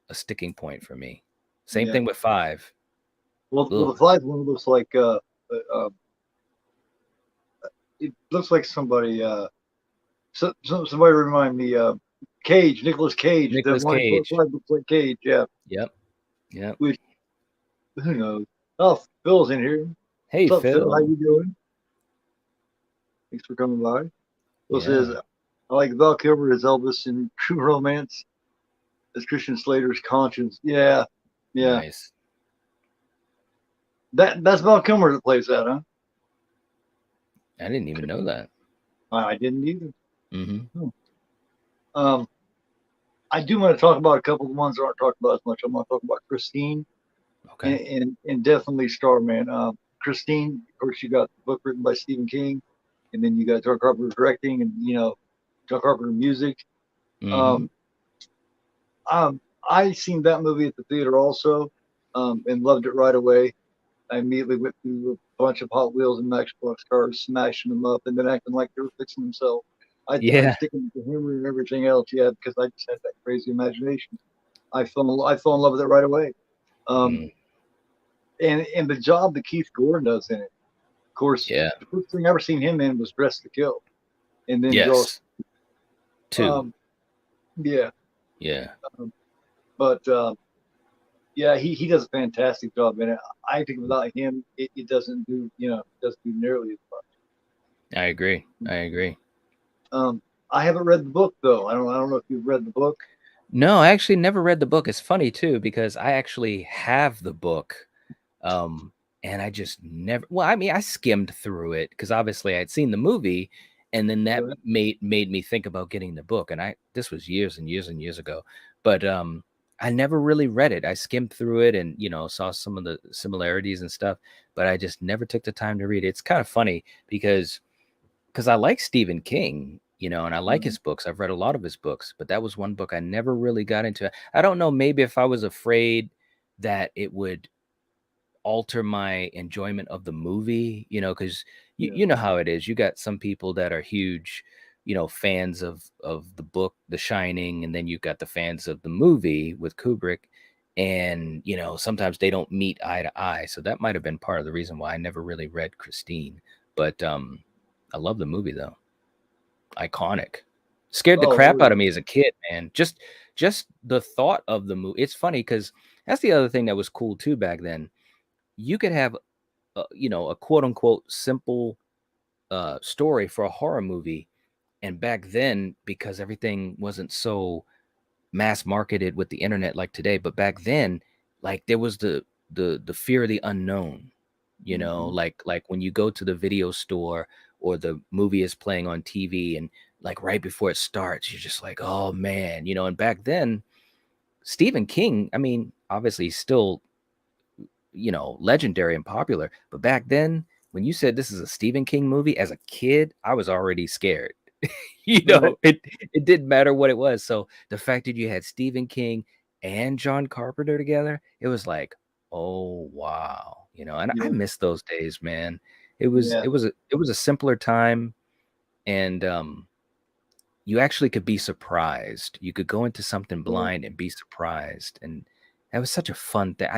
a sticking point for me. Same yeah. thing with five. Well, Ugh. the flies one looks like it looks like somebody somebody remind me Cage, Nicholas Cage. The Nicolas one Cage. fly looks like Cage. Yeah, Yep. Yep. which who knows? Oh, Phil's in here. Hey, What's up, Phil? How Phil. you doing? Thanks for coming by. Phil says, Yeah. I like Val Kilmer as Elvis in True Romance as Christian Slater's Conscience. Yeah, yeah. Nice. That's Val Kilmer that plays that, huh? I didn't even know that. I didn't either. Hmm. Hmm. Um, I do want to talk about a couple of the ones that aren't talked about as much. I'm going to talk about Christine Okay. and definitely Starman. Christine, of course, you got the book written by Stephen King, and then you got John Carpenter directing, and John Carpenter music. Hmm. Um, um, I seen that movie at the theater also, and loved it right away. I immediately went through a bunch of Hot Wheels and Matchbox cars, smashing them up, and then acting like they were fixing themselves. I Yeah. stick them with the humor and everything else, yeah, because I just had that crazy imagination. I fell in love with it right away. Um, Mm, and the job that Keith Gordon does in it, of course, yeah. the first thing I ever seen him in was Dress to Kill, and then Jaws. Yes. Two. Um, yeah, Yeah. um, but yeah, he does a fantastic job in it. I think without him, it doesn't do doesn't do nearly as much. I agree. I agree. Um, I haven't read the book though. I don't know if you've read the book. No, I actually never read the book. It's funny too because I actually have the book. Um, and I just never, well, I mean, I skimmed through it because obviously I'd seen the movie, and then that Really? made me think about getting the book. And this was years and years and years ago, but I never really read it. I skimmed through it and saw some of the similarities and stuff, but I just never took the time to read it. It's kind of funny because I like Stephen King, and I like Mhm. his books. I've read a lot of his books, but that was one book I never really got into. I don't know, maybe if I was afraid that it would alter my enjoyment of the movie, because Yeah. you know how it is. You got some people that are huge, fans of the book, The Shining, and then you got the fans of the movie with Kubrick, and sometimes they don't meet eye to eye. So that might have been part of the reason why I never really read Christine. But I love the movie though. Iconic. Scared the Oh, it crap out was. of me as a kid, man. Just the thought of the movie. It's funny because that's the other thing that was cool too back then. You could have a quote unquote simple story for a horror movie. And back then, because everything wasn't so mass marketed with the internet like today, but back then, like there was the fear of the unknown, Mhm. like when you go to the video store or the movie is playing on TV and like right before it starts, you're just like, oh man, and back then, Stephen King, I mean, obviously he's still legendary and popular. But back then, when you said this is a Stephen King movie, as a kid, I was already scared. Right. It didn't matter what it was. So the fact that you had Stephen King and John Carpenter together, it was like, oh wow, and I Yeah. miss those days, man. It was Yeah. it was a it was a simpler time, and you actually could be surprised. You could go into something Yeah. blind and be surprised. And that was such a fun thing.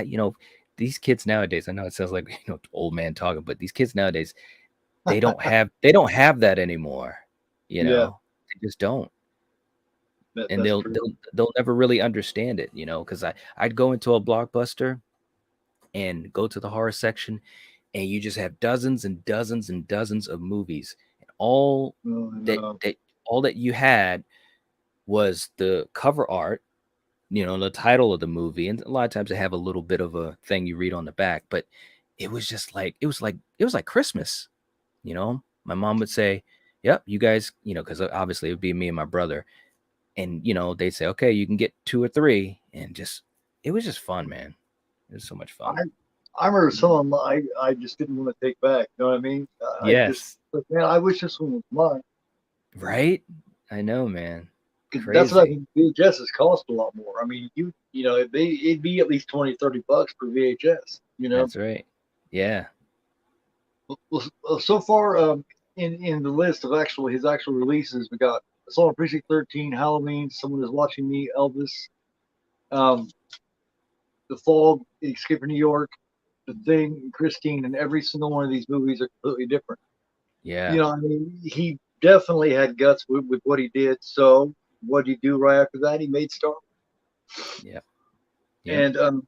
These kids nowadays, I know it sounds like, old man talking, but these kids nowadays, they don't have that anymore. Yeah. They just don't. And That's they'll true. they'll they'll never really understand it, because I'd go into a Blockbuster and go to the horror section and you just have dozens and dozens and dozens of movies. And Oh, I that know. that all that you had was the cover art, the title of the movie, and a lot of times they have a little bit of a thing you read on the back, but it was like Christmas, My mom would say, "Yep, you guys," because obviously it would be me and my brother, and they'd say, "Okay, you can get two or three," and just it was just fun, man. It was so much I fun. I remember some of them I just didn't want to take back. You know what I mean? I just Yes, like, man, I wish this one was mine. right. I know, man. 'Cause that's what I Crazy. think VHSs cost a lot more. I mean, it'd be at least 20, 30 bucks per VHS. That's right. Yeah. Well, so far, in the list of his actual releases, we got Assault on Precinct 13, Halloween, Someone Is Watching Me, Elvis, um, The Fog, Escape from New York, The Thing, Christine, and every single one of these movies are completely different. Yeah. I mean, he definitely had guts with what he did. So, what did he do right after that? He made Star. Yep. Yep. And and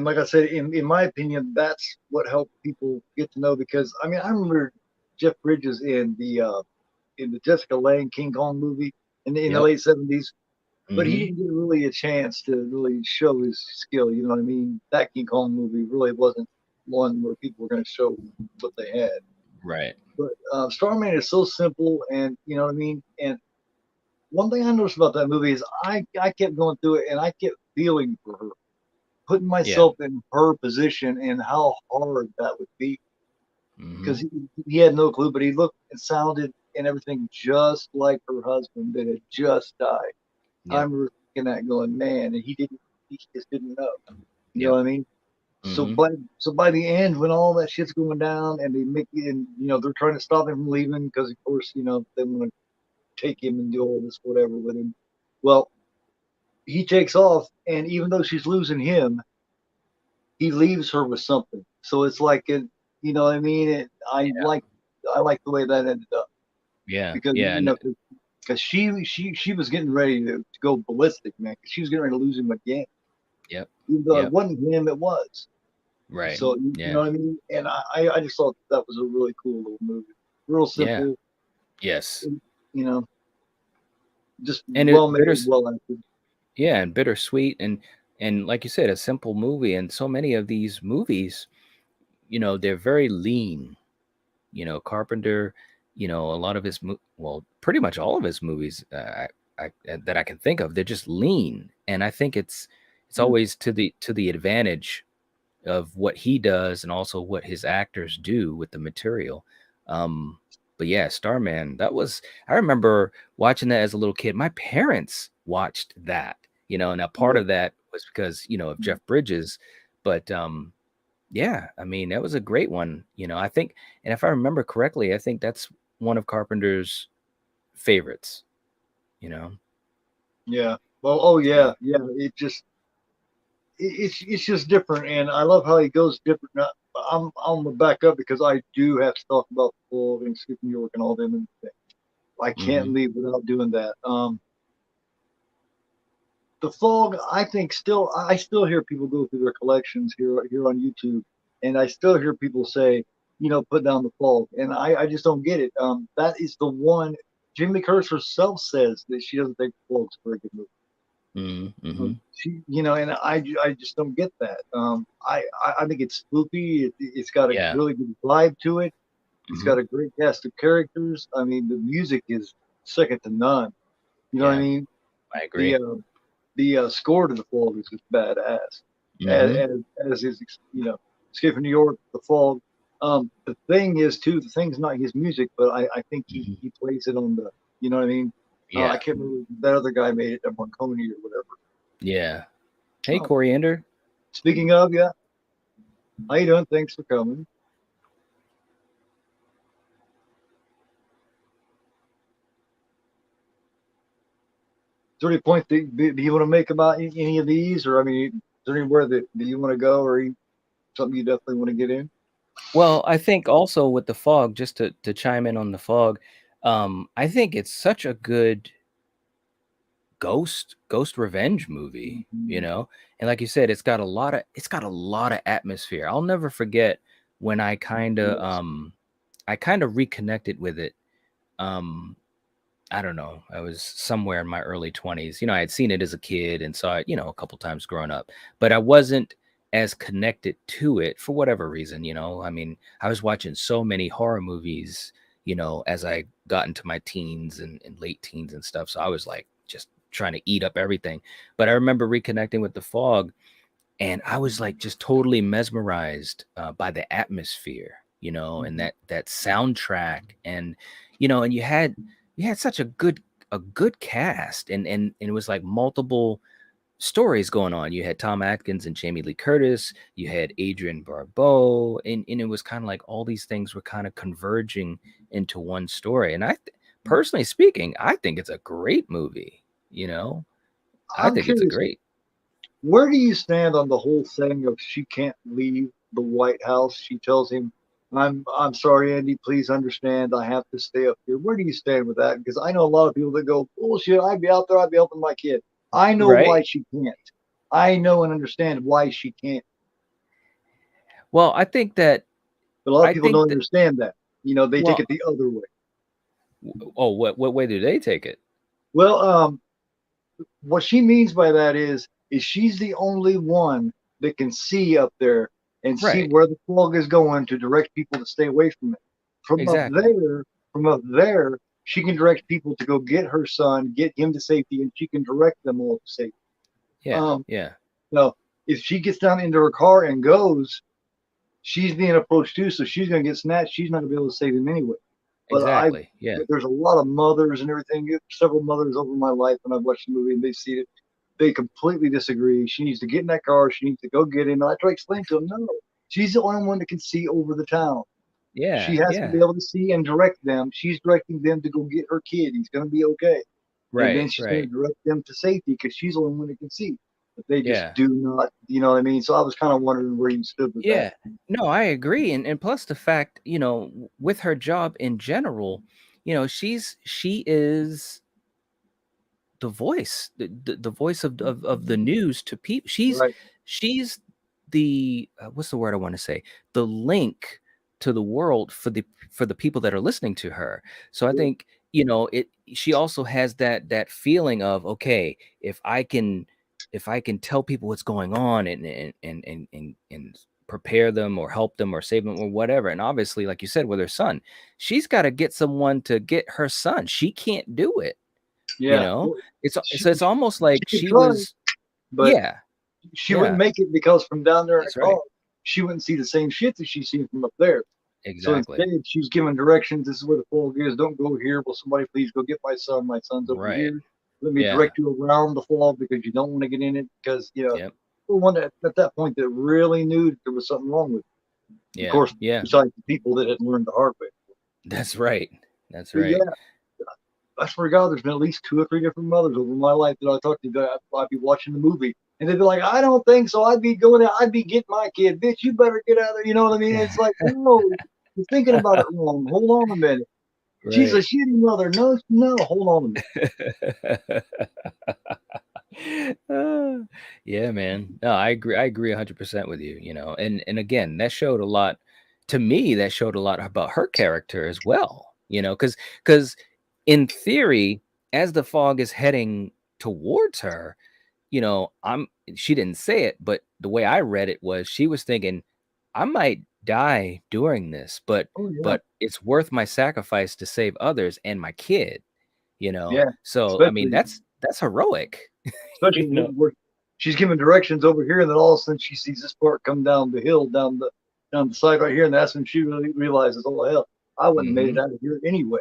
like I said, in my opinion, that's what helped people get to know. Because I mean, I remember Jeff Bridges in the Jessica Lange King Kong movie in the Yep. late '70s, but he Hmm. didn't get really a chance to really show his skill. You know what I mean? That King Kong movie really wasn't one where people were going to show what they had. Right. But Starman is so simple, and you know what I mean. And one thing I noticed about that movie is I kept going through it, and I kept feeling for her, putting Yeah. myself in her position, and how hard that would be Hmm. because he had no clue, but he looked and sounded and everything just like her husband that had just died. I Yep. remember thinking that, going, man, and he didn't. He just didn't know. You know Yep. what I mean? So Mm-hmm. by the end, when all that shit's going down, and they make it, and they're trying to stop him from leaving because, of course, they want to take him and do all this whatever with him. Well, he takes off, and even though she's losing him, he leaves her with something. So it's like you know what I mean? I like the way that ended up, Yeah. because Yeah. And because she was getting ready to go ballistic, man. 'Cause she was getting ready to lose him again. yep. Even though it Yep. wasn't him, it was. Right. So you know Yeah. what I mean? And I just thought that was a really cool little movie. Real Yeah. simple, Yes. you know, just And well it made, bitter. well acted. Yeah, and bittersweet, and like you said, a simple movie. And so many of these movies, they're very lean. Carpenter, a lot of his well, pretty much all of his movies, that I can think of, they're just lean, and I think it's Yeah. always to the advantage of what he does and also what his actors do with the material. Um, but yeah, Starman, I remember watching that as a little kid. My parents watched that, and a part Yeah. of that was because, of Jeff Bridges. But yeah, I mean, that was a great one, I think, and if I remember correctly, I think that's one of Carpenter's favorites, you know. Yeah. Well, oh Yeah. yeah, yeah. It's just different, and I love how he goes different. Now, I'm gonna back up because I do have to talk about the Fog and Skip New York and all them and things. I can't Mm-hmm. leave without doing that. The Fog, I think, I still hear people go through their collections here on YouTube, and I still hear people say, put down the Fog, and I just don't get it. That is the one. Jimmy Curtis herself says that she doesn't think the Fog's a very good movie. Mm-hmm. Mm-hmm. And I just don't get that. I think it's spooky. It's got a Yeah. really good vibe to it. It's Mm-hmm. got a great cast of characters. I mean, the music is second to none. You know what I Yeah, mean? I The agree. score to the Fog is just badass. Mm-hmm. As is Escape from New York, the Fog. The thing is too. The thing's not his music, but I think he Mm-hmm. he plays it on the. You know what I mean? I Yeah. can't remember that other guy made it, Marconi or whatever. Yeah. Hey, Oh, Coriander. speaking of, yeah, how you doing? Thanks for coming. Is there any point that you want to make about any of these, or I mean, is there anywhere that you want to go, or something you definitely want to get in? Well, I think also with the Fog, just to chime in on the Fog, I think it's such a good ghost revenge movie, Mhm. and like you said, it's got a lot of atmosphere. I'll never forget when Yes. I kind of reconnected with it. Um, I don't know. I was somewhere in my early 20s. I had seen it as a kid and saw it, a couple times growing up, but I wasn't as connected to it for whatever reason. I mean, I was watching so many horror movies, as I got into my teens and late teens and stuff. So I was like just trying to eat up everything. But I remember reconnecting with The Fog, and I was like just totally mesmerized by the atmosphere, and Mhm. that soundtrack, and you had such a good cast, and it was like multiple stories going on. You had Tom Atkins and Jamie Lee Curtis, you had Adrian Barbeau, and it was kind of like all these things were kind of converging into one story. And personally speaking, I think it's a great movie. I I'm think it's a curious. great. Where do you stand on the whole thing of she can't leave the White House? She tells him, I'm sorry, Andy. Please understand. I have to stay up here." Where do you stand with that? Because I know a lot of people that go, "Bullshit. I'd be out there. I'd be helping my kid." I know why Right. she can't. I know and understand why she can't. Well, I think that But a lot of I people think don't that understand that. They take well, it the other way. oh, what way do they take it? Well, what she means by that is she's the only one that can see up there and see Right. where the fog is going to direct people to stay away from it. From up Exactly. there, from up there, she can direct people to go get her son, get him to safety, and she can direct them all to safety. Yeah. Um, Yeah. now, if she gets down into her car and goes, she's being approached too, so she's going to get snatched. She's not going to be able to save him anyway. But Exactly. Yeah. there's a lot of mothers and everything. Several mothers over my life, and I've watched the movie and they see it. they completely disagree. She needs to get in that car. She needs to go get him. And I try to explain to him, no, she's the only one that can see over the town. She Yeah, has to be yeah. able to see and direct them. She's directing them to go get her kid. He's going to be okay. And then Right, she's going to right. direct them to safety because she's the only one that can see. But they just Yeah. do not, you know what I mean? So I was kind of wondering where you stood with that. Yeah. No, I agree. And plus the fact, with her job in general, she is the voice, the voice of the news to people. She's Right. she's the what's the word I want to say? The link to the world for the people that are listening to her. So I Yeah. think, it she also has that feeling of, okay, if I can tell people what's going on and prepare them or help them or save them or whatever. And obviously, like you said, with her son, she's got to get someone to get her son. She can't do it. You Yeah. know, Well, it's she, so it's almost like she could she try, was. but Yeah, she wouldn't yeah, make it because from down there in the that's right. car, she wouldn't see the same shit that she's seen from up there. So Exactly. instead, she's giving directions. This is where the fog is. Don't go here. Will somebody please go get my son? My son's over Right. here. Let me Yeah. direct you around the fog because you don't want to get in it because, Yep. the one at that point that really knew that there was something wrong with it. Of Yeah. course, Yeah. besides the people that had learned the hard way. That's right. That's But yeah, right. I swear to God, there's been at least 2 or 3 different mothers over my life that I talked to that I'd be watching the movie. And they'd be like, I don't think so. I'd be going out, I'd be getting my kid. Bitch, you better get out of there. You know what I mean? It's like, no, you're thinking about it wrong. Hold on a minute. She's a Right. shitty mother. No, no, hold on a minute. Uh, yeah, man. No, I agree. I agree 100% with you, and again, that showed a lot to me. That showed a lot about her character as well, because in theory, as the fog is heading towards her, I'm she didn't say it, but the way I read it was she was thinking, I might die doing this, but Oh, yeah. but it's worth my sacrifice to save others and my kid, Yeah. So I mean, Especially, that's heroic. especially you know. where she's giving directions over here, and then all of a sudden she sees this part come down the hill, down the side right here, and that's when she really realizes, oh hell, I wouldn't have made Hmm. it out of here anyway.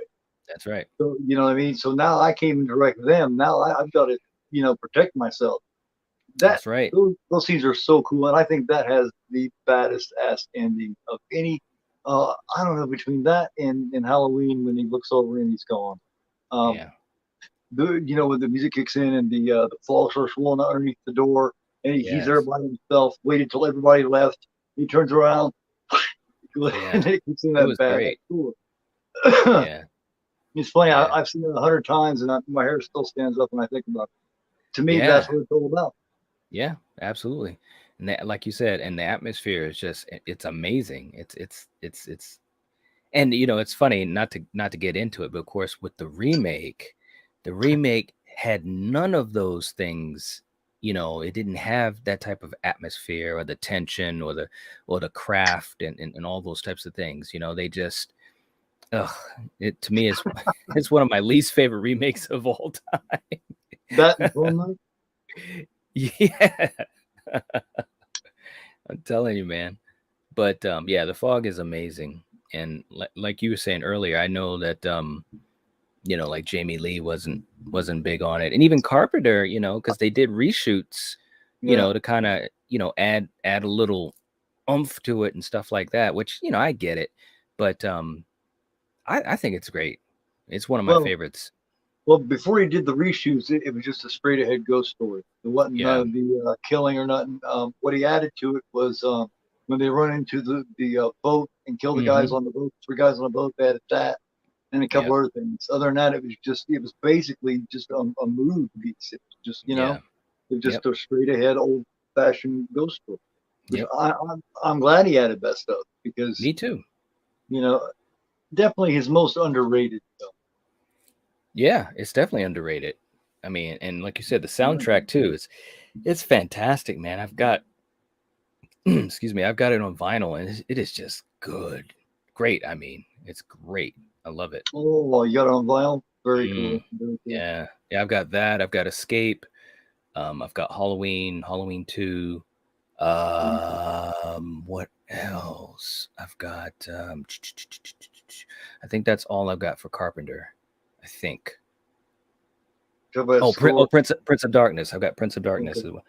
That's right. So you know what I mean. So now I came and direct them. Now I've got to protect myself. That That's right. those scenes are so cool, and I think that has the baddest ass ending of any. I don't know, between that and Halloween when he looks over and he's gone. Um, Yeah. when the music kicks in and the fog starts rolling underneath the door, and he's there Yes. by himself, waited till everybody left. He turns around, Yeah. and it kicks in It that was bad. great. Cool. Yeah. It's funny. Yeah. I've seen it 100 times, and my hair still stands up when I think about it. To me, that's Yeah. what it's all about. Yeah. Absolutely. And that, like you said, and the atmosphere is just it's amazing. It's and it's funny not to get into it, but of course with the remake had none of those things. It didn't have that type of atmosphere or the tension or the craft and all those types of things. They just ugh, it to me is it's one of my least favorite remakes of all time. That and Prom Night. Yeah. I'm telling you, man. But yeah, the fog is amazing. And like you were saying earlier, I know that like Jamie Lee wasn't big on it. And even Carpenter, because they did reshoots, Yeah. to kind of, add a little oomph to it and stuff like that, which, I get it. But I think it's great. It's one of my Well, favorites. well, before he did the reshoots, it was just a straight ahead ghost story. There wasn't none Yeah. of the killing or nothing. What he added to it was when they run into the boat and kill the guys Hmm. on the boat, 3 guys on the boat. They added that and a couple Yep. other things. Other than that, it was basically just a mood piece. It was just Yeah. it was Yep. just a straight ahead old fashioned ghost story. Which Yep. I'm glad he added that stuff because Me too. you know definitely his most underrated film. Yeah, it's definitely underrated. I mean, and like you said, the soundtrack too it's fantastic, man. I've got excuse me, I've got it on vinyl and it is just good. Great. I mean, it's great. I love it. Oh, you got it on vinyl? Very Mm, cool. Very cool. yeah. Yeah, I've got that. I've got Escape. I've got Halloween 2. What else? I've got I think that's all I've got for Carpenter. I think. Talk about Oh, score. Prince of Darkness. I've got Prince of Darkness Okay. as well.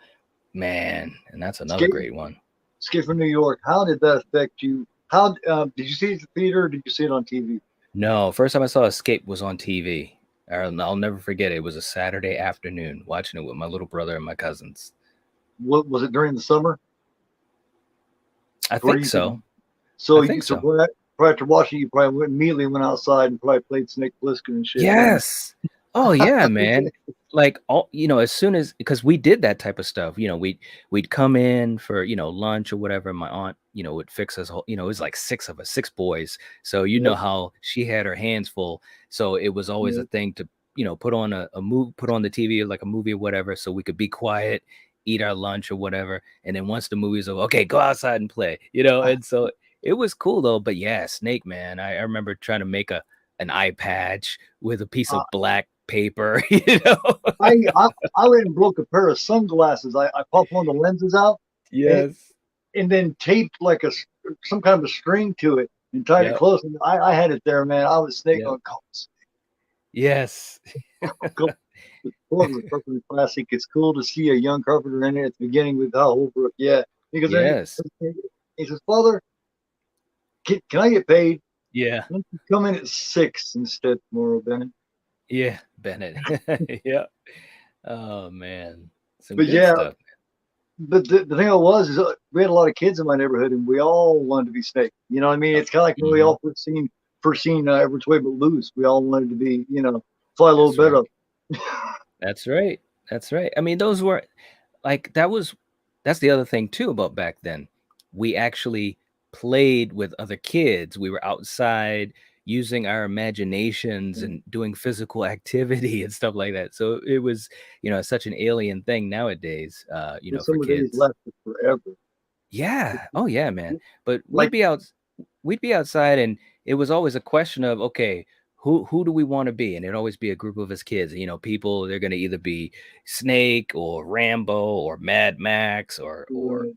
Man, and that's another Escape, great one. Escape from New York. How did that affect you? How did you see it at the theater? Or did you see it on TV? No, first time I saw Escape was on TV. I'll never forget it. It was a Saturday afternoon watching it with my little brother and my cousins. What was it during the summer? I Where do think you think? so. I So think you so so. prior to watching, you probably immediately went outside and probably played Snake Plissken and shit. Didn't Yes. Oh yeah, man. Like all as soon as because we did that type of stuff, we'd come in for lunch or whatever. My aunt, would fix us. It was like six of us, six boys. So you you? know how she had her hands full. So it was always a Yep. thing to put on a move, put on the TV like a movie or whatever, so we could be quiet, eat our lunch or whatever. And then once the movie's over, okay, go outside and play. And so it was cool though. But yeah, Snake Man. I remember trying to make an eye patch with a piece Uh, of black paper. I went and broke a pair of sunglasses. I popped one of the lenses out and, Yes. and then taped like some kind of a string to it and tied it Yep. close. And I had it there, man. I was Snake Yep. on calls. Yes. The Ford was perfectly classic. It's cool to see a young Carpenter in it at the beginning with Holbrook. Yeah, because then Yes. he says, "Father, can I get paid? Yeah. Why don't you come in at 6 instead tomorrow, Bennett?" Yeah. Bennett. Yeah. Oh man. Some But good yeah, stuff. but the thing is we had a lot of kids in my neighborhood, and we all wanted to be Snake. You know what I mean? It's kind of like when we Mhm. all first seen Every Way But Loose. We all wanted to be, fly a little That's right. better. That's right. That's right. I mean, those were like that's the other thing too about back then. We actually played with other kids. We were outside using our imaginations and doing physical activity and stuff like that. So it was, such an alien thing nowadays, for Some of these kids. lasted forever. Yeah. Oh yeah, man. But Like, we'd be outside and it was always a question of, okay, who do we want to be? And it'd always be a group of us kids. People, they're gonna either be Snake or Rambo or Mad Max or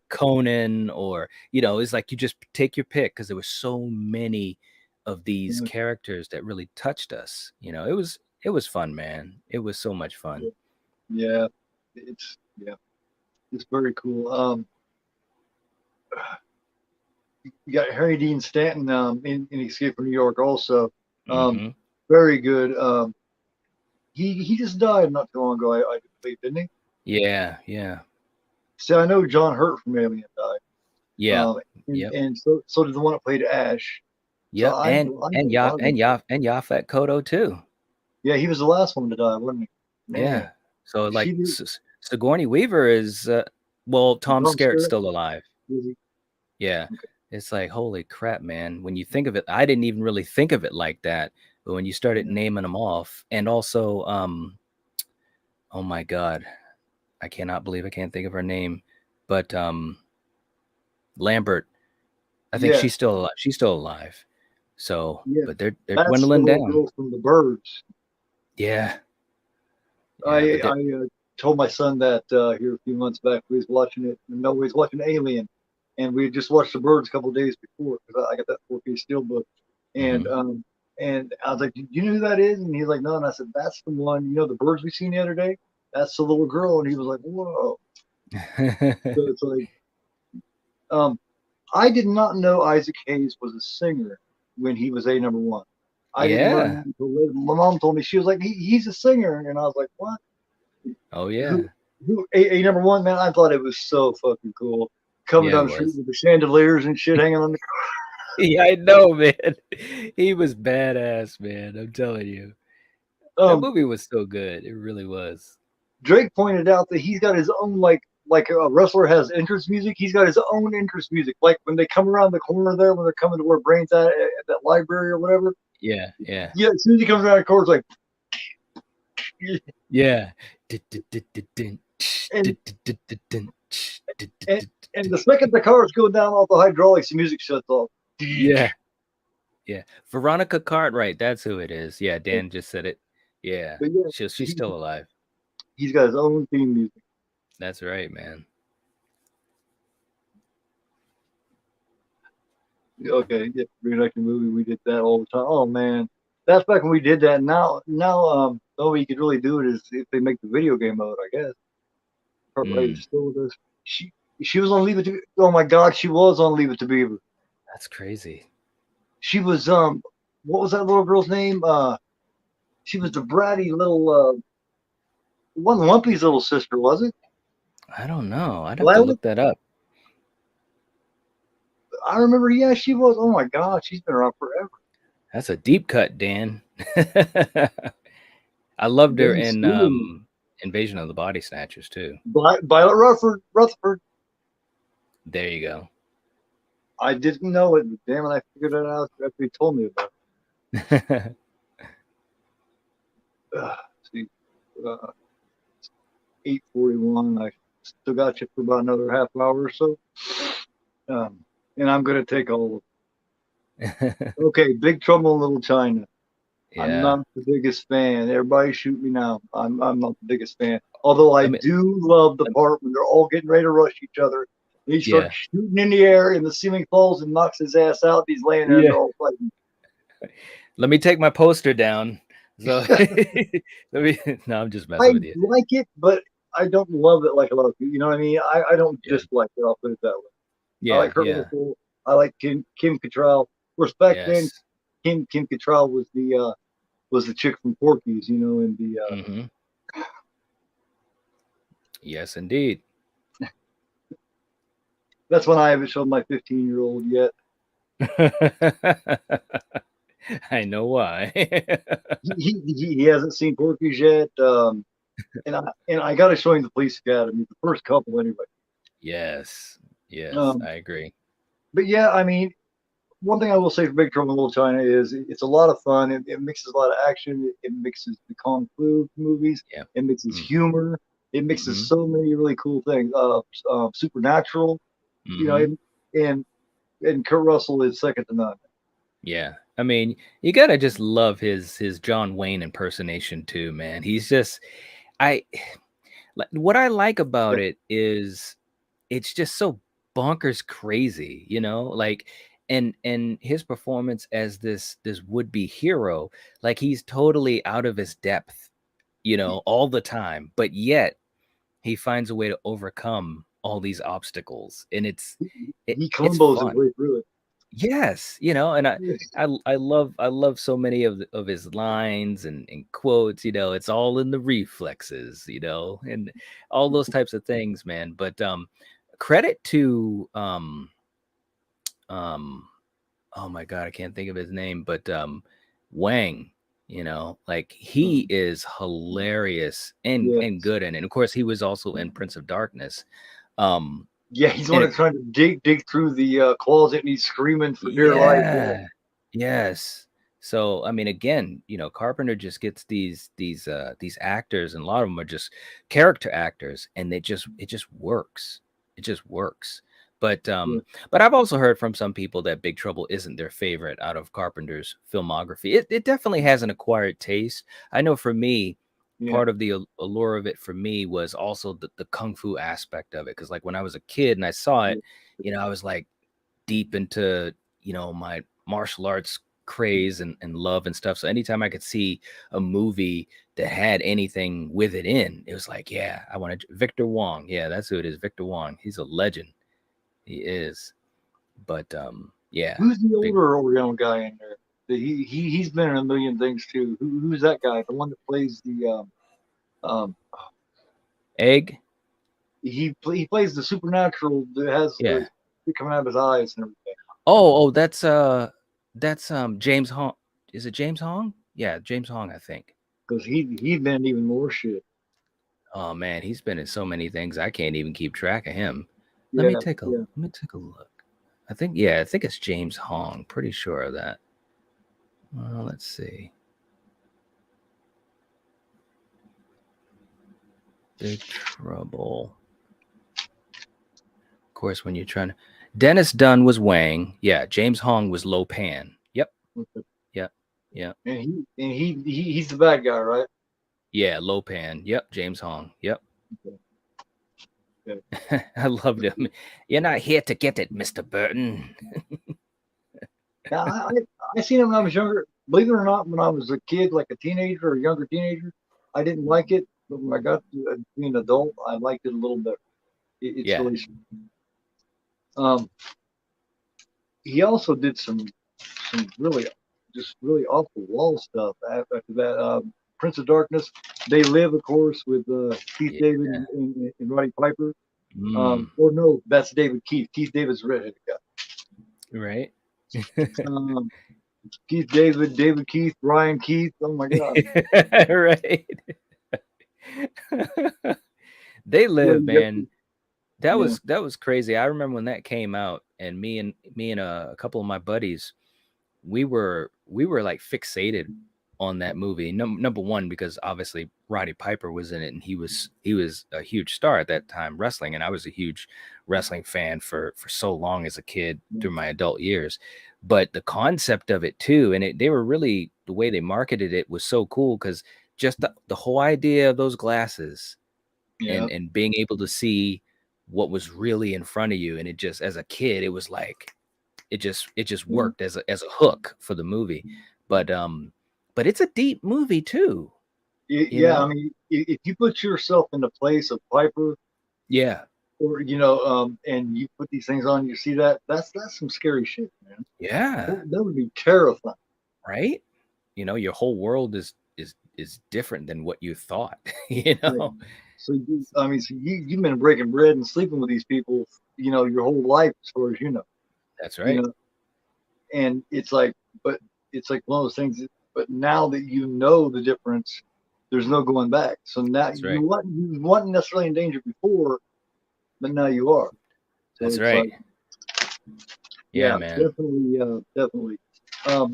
Conan or it's like you just take your pick because there were so many of these characters that really touched us. It was fun, man. It was so much fun. yeah, yeah, it's very cool. You got Harry Dean Stanton in Escape from New York also. Um, Hmm. very good. He just died not too long ago. I believe, didn't he? Yeah, yeah. See, I know John Hurt from Alien died. Yep. Yep. And so did the one that played Ash. So Yep, I know a lot of them. and Yaphet Kotto too. Yeah, he was the last one to die, wasn't he? Man, Yeah. So she like did. Sigourney Weaver is well, Tom Tom Skerritt's Skerritt. still alive. Was he? Yeah. Okay. It's like holy crap, man. When you think of it, I didn't even really think of it like that. But when you started Yeah. naming them off, and also, oh my God, I cannot believe I can't think of her name, but Lambert, I think she's Yes. still alive. She's still alive. So, Yeah. but they're That's the dwindling little down. girl from the Birds. Yeah. Yeah, I but I told my son that here a few months back. We was watching it. No, we was watching Alien, and we had just watched The Birds a couple of days before because I got that 4K steelbook, and mhm. um and I was like, "Do you know who that is?" And he's like, "No." And I said, "That's the one. The birds we seen the other day. That's the little girl." And he was like, "Whoa!" So it's like, um, I did not know Isaac Hayes was a singer when he was a number one. I didn't learn Yeah. that until later. My mom told me she was like, he's a singer, and I was like, "What? Oh Who? yeah. A number one, man?" I thought it was so fucking cool coming Yeah, it down the street was. with the chandeliers and shit hanging on the. Yeah, I know, man. He was badass, man. I'm telling you. That Um, movie was so good. It really was. Drake pointed out that he's got his own like a wrestler has entrance music. He's got his own entrance music. Like when they come around the corner there, when they're coming to where Brain's at that library or whatever. Yeah, yeah. Yeah, as soon as he comes around the corner, it's Yeah. like, and the second the cars go down off the hydraulics, the music shuts off. Yeah, yeah. Veronica Cartwright, that's who it is. Yeah, Dan just said it. Yeah. But yeah, She's still alive. he's got his own theme music. That's right, man. Okay, yeah, reenacting movie, we did that all the time. Oh man, that's back when we did that. Now, only way you could really do it is if they make the video game mode, I guess. Right, still with us. She was on Leave It to. Oh my God, she was on Leave It to Beaver. That's crazy. She was what was that little girl's name? She was the bratty little wasn't Lumpy's little sister, was it? I don't know. I'd have to look that up. I remember, yeah, she was. Oh my God, she's been around forever. That's a deep cut, Dan. I loved her in Invasion of the Body Snatchers too. Violet Rutherford. There you go. I didn't know it, but damn it, I figured it out after he told me about it. See, 8:41. I still got you for about another half hour or so. And I'm gonna take all of them. Okay, Big Trouble in Little China. Yeah. I'm not the biggest fan. Everybody shoot me now. I'm not the biggest fan. Although I do love the part when they're all getting ready to rush each other. And he starts shooting in the air, and the ceiling falls and knocks his ass out. He's laying there and they're all fighting. Let me take my poster down. So no, I'm just messing with you. I like it, but I don't love it like a lot of people. You know what I mean? I don't dislike it. I'll put it that way. Yeah, I like Kurt Russell. I like Kim Cattrall. Of course, back then, Kim Cattrall was the chick from Porky's, you know, and the yes, indeed. That's when I haven't shown my 15-year-old yet. I know why. he hasn't seen Porky's yet, and I got to show him the Police Academy, the first couple anyway. Yes, I agree. But yeah, I mean, one thing I will say for Big Trouble in Little China is it's a lot of fun. It mixes a lot of action. It mixes the kung fu movies. Yeah. It mixes humor. It mixes so many really cool things. Supernatural, you know, and Kurt Russell is second to none. Yeah, I mean, you gotta just love his John Wayne impersonation too, man. He's just, what I like about it is it's just so bonkers crazy, you know, like, and his performance as this would-be hero, like he's totally out of his depth, you know, all the time, but yet he finds a way to overcome all these obstacles, and he combos his way through it. Yes, you know, and I love so many of his lines and quotes, you know, it's all in the reflexes, you know, and all those types of things, man. But credit to oh my God, I can't think of his name, but Wang, you know, like he is hilarious and good in it. And of course, he was also in Prince of Darkness. Yeah, he's the one that's trying to dig through the closet, and he's screaming for dear life. Yeah. Yes. So I mean, again, you know, Carpenter just gets these actors, and a lot of them are just character actors, and it just works. It just works. But I've also heard from some people that Big Trouble isn't their favorite out of Carpenter's filmography. It definitely has an acquired taste. I know for me, part of the allure of it for me was also the kung fu aspect of it, because like when I was a kid and I saw it, you know, I was like deep into, you know, my martial arts craze and love and stuff. So anytime I could see a movie that had anything with it in, it was like, yeah, I wanted Victor Wong. Yeah, that's who it is, Victor Wong. He's a legend. He is. But yeah. Who's the older Oriental guy in there? He's been in a million things too. Who's that guy? The one that plays the Egg. He plays the supernatural that has the coming out of his eyes and everything. Oh, that's James Hong. Is it James Hong? Yeah, James Hong, I think. Because he's been even more shit. Oh man, he's been in so many things I can't even keep track of him. Let me take a look. I think it's James Hong. Pretty sure of that. Well, let's see. Big Trouble. Of course, when you're trying to. Dennis Dunn was Wang. Yeah, James Hong was Lo Pan. Yep. Okay. Yep. And he's the bad guy, right? Yeah, Lo Pan. Yep, James Hong. Yep. Okay. I loved him. You're not here to get it, Mr. Burton. Now, I seen him when I was younger. Believe it or not, when I was a kid, like a teenager or a younger teenager, I didn't like it, but when I got to being an adult, I liked it a little better. It's Yeah. really. Um, he also did some really just really off the wall stuff after that. Prince of Darkness, They Live, of course, with Keith Yeah. David and Roddy Piper. Mm, Or no, that's David Keith. Keith David's the redheaded guy. right. Um, Keith David, David Keith, Ryan Keith. Oh my God. Right. They Yeah, Live, you got man. That yeah, was crazy. I remember when that came out, and me and a couple of my buddies, we were like fixated on that movie. Number one, because obviously Roddy Piper was in it, and he was a huge star at that time wrestling, and I was a huge wrestling fan for so long as a kid through my adult years. But the concept of it too, and they were really, the way they marketed it was so cool, because just the whole idea of those glasses, yeah. and being able to see what was really in front of you, and it just, as a kid, it was like, it just Yeah. worked as a hook for the movie. But it's a deep movie too, you Yeah, I know. mean, if you put yourself in the place of Piper, Yeah. or and you put these things on, you see that's some scary shit, man. Yeah. That would be terrifying. Right. Your whole world is different than what you thought. Right. So I mean, so you've been breaking bread and sleeping with these people, your whole life, as far as you know, That's you right. know, and but it's like one of those things. But now that you know the difference, there's no going back. So now That's right. you weren't necessarily in danger before, but now you are. So That's it's right. like, Yeah, yeah, man. definitely, definitely. Um,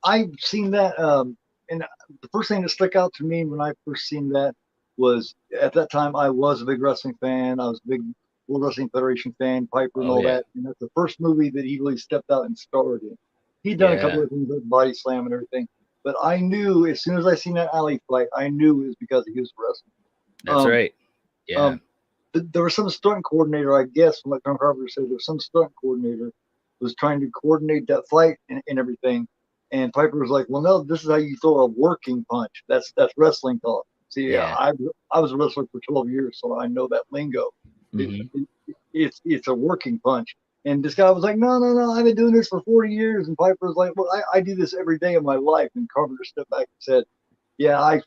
I've seen that, and the first thing that stuck out to me when I first seen that was, at that time I was a big wrestling fan. I was a big World Wrestling Federation fan, Piper and Oh all yeah. that. And that's the first movie that he really stepped out and starred in. He'd done a couple Yeah. of things like Body Slam and everything, but I knew as soon as I seen that alley fight, I knew it was because he was wrestling. That's Um, right. Yeah. um, there was some stunt coordinator, I guess, from what John Carpenter said, there was some stunt coordinator was trying to coordinate that fight and everything. And Piper was like, "Well, no, this is how you throw a working punch. That's wrestling talk. See, Yeah. I was a wrestler for 12 years, so I know that lingo. It, Hmm. it's a working punch." And this guy was like, "No, no, no, I've been doing this for 40 years." And Piper was like, "Well, I do this every day of my life." And Carpenter stepped back and said, "Yeah, I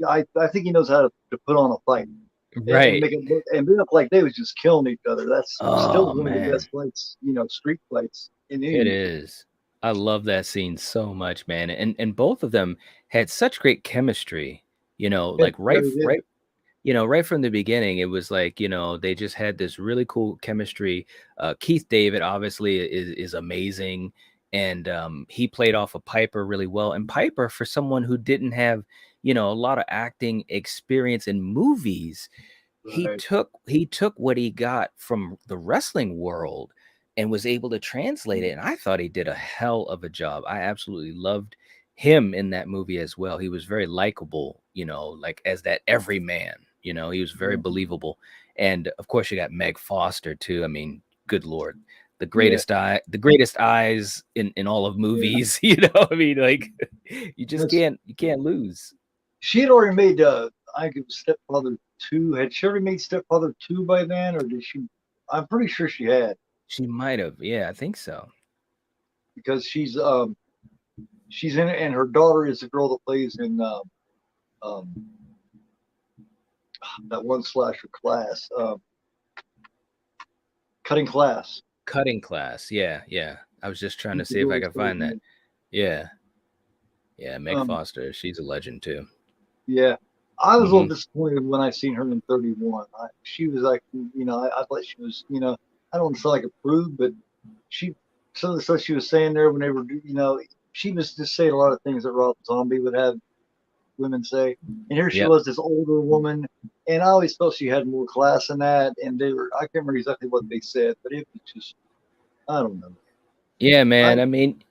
think he knows how to put on a fight and Right. make it look like they was just killing each other. That's still Oh one of the man. best fights, street fights in any It movie." is. I love that scene so much, man. And both of them had such great chemistry, Yeah, like yeah, they did. right from the beginning. It was like, they just had this really cool chemistry. Keith David obviously is amazing. And he played off of Piper really well. And Piper, for someone who didn't have, a lot of acting experience in movies, he Right. took he took what he got from the wrestling world and was able to translate it, and I thought he did a hell of a job. I absolutely loved him in that movie as well. He was very likable, like as that everyman. He was very Yeah. believable. And of course you got Meg Foster too. I mean, good lord, Yeah. the greatest eyes in all of Yeah. movies. I mean, like, That's you can't lose. she had already made I think it was Stepfather 2. Had she already made Stepfather 2 by then, or did she? I'm pretty sure she had, She might have. Yeah, I think so. because she's in it, and her daughter is the girl that plays in um that one slasher class, Cutting Class. Cutting Class. Yeah, yeah. I was just trying to She's the see if girl I that could plays find in that. it. Yeah. Yeah, Meg Um, Foster. She's a legend too. Yeah, I was a little Hmm. disappointed when I seen her in 31. She was like, I thought she was, I don't want to sound like a prude, but she, some of the stuff she was saying there when they were, she was just saying a lot of things that Rob Zombie would have women say. And here she Yep. was, this older woman, and I always felt she had more class than that. And I can't remember exactly what they said, but it was just, I don't know. Yeah, I, man. I mean,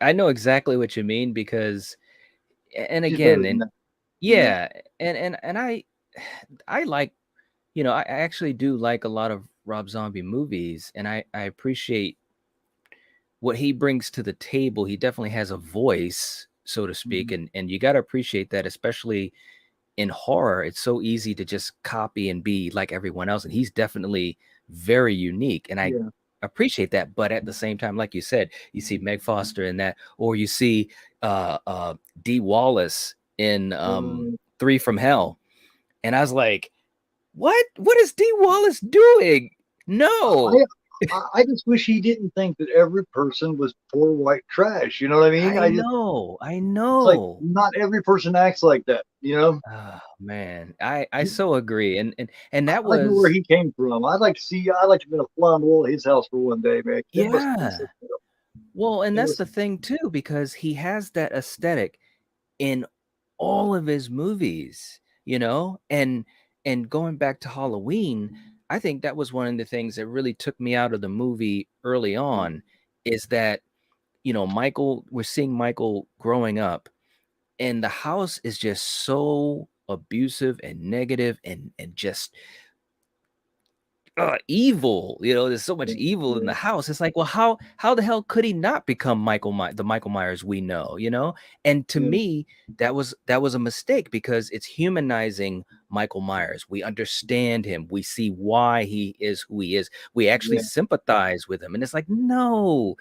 I know exactly what you mean, because, and she's better again, than and that, you know? yeah, and I like, I actually do like a lot of Rob Zombie movies, and I appreciate what he brings to the table. He definitely has a voice, so to speak, Mhm. and you got to appreciate that, especially, in horror, it's so easy to just copy and be like everyone else. And he's definitely very unique. And I Yeah. appreciate that. But at the same time, like you said, you see Meg Foster in that, or you see Dee Wallace in Uh, Three from Hell. And I was like, what is Dee Wallace doing? I No. I just wish he didn't think that every person was poor white trash. You know what I mean? I I just know. I it's like know. not every person acts like that. You know, Oh man, I so agree. And that I'd like to know where was, he came from. I'd like to see. I'd like to be a fly on the wall at his house for one day, man. It must be yeah. so. Well, and It that's must. the thing too, because he has that aesthetic in all of his movies, you know? And going back to Halloween, I think that was one of the things that really took me out of the movie early on, is that, Michael, we're seeing Michael growing up, and the house is just so abusive and negative and just evil. There's so much evil in the Yeah, house. It's like, well, how the hell could he not become the Michael Myers we know? And to yeah, me, that was a mistake, because it's humanizing Michael Myers. We understand him. We see why he is who he is. We actually yeah. sympathize with him. And it's like, no,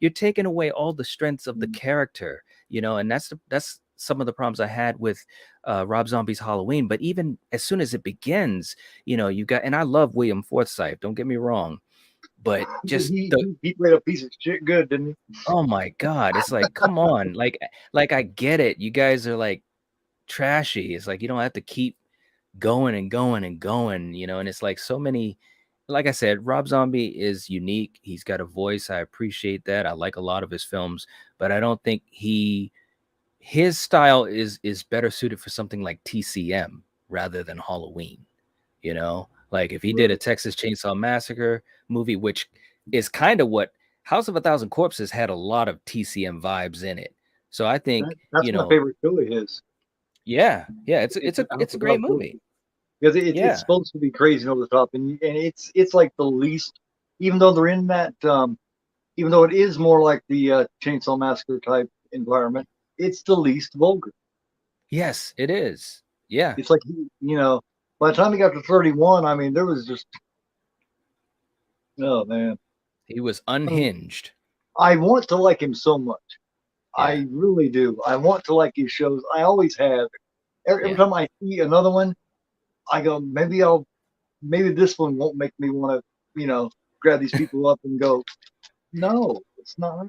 you're taking away all the strengths of the character, and that's some of the problems I had with Rob Zombie's Halloween. But even as soon as it begins, you got, and I love William Forsythe, don't get me wrong, but just He played a piece of shit good, didn't he? oh my God, it's like, come on, like I get it. You guys are like trashy. It's like, you don't have to keep going and going and going, and it's like so many, like I said, Rob Zombie is unique. He's got a voice. I appreciate that. I like a lot of his films, but I don't think his style is better suited for something like TCM rather than Halloween. Like if he did a Right. Texas Chainsaw Massacre movie, which is kind of what House of a Thousand Corpses had, a lot of TCM vibes in it. So I think, That's my favorite show of his. yeah, it's It's it's a House it's a of great Thousand movie. Corpses. Because it's Yeah. supposed to be crazy and over the top, and it's like the least, even though they're in that, even though it is more like the Chainsaw Massacre type environment, it's the least vulgar. Yes, it is. Yeah. It's like by the time he got to 31, I mean, there was just oh man, He was I mean, unhinged. I want to like him so much. Yeah. I really do. I want to like his shows. I always have. Every Yeah. time I see another one, I go, maybe this one won't make me want to, grab these people up and go, no, it's not.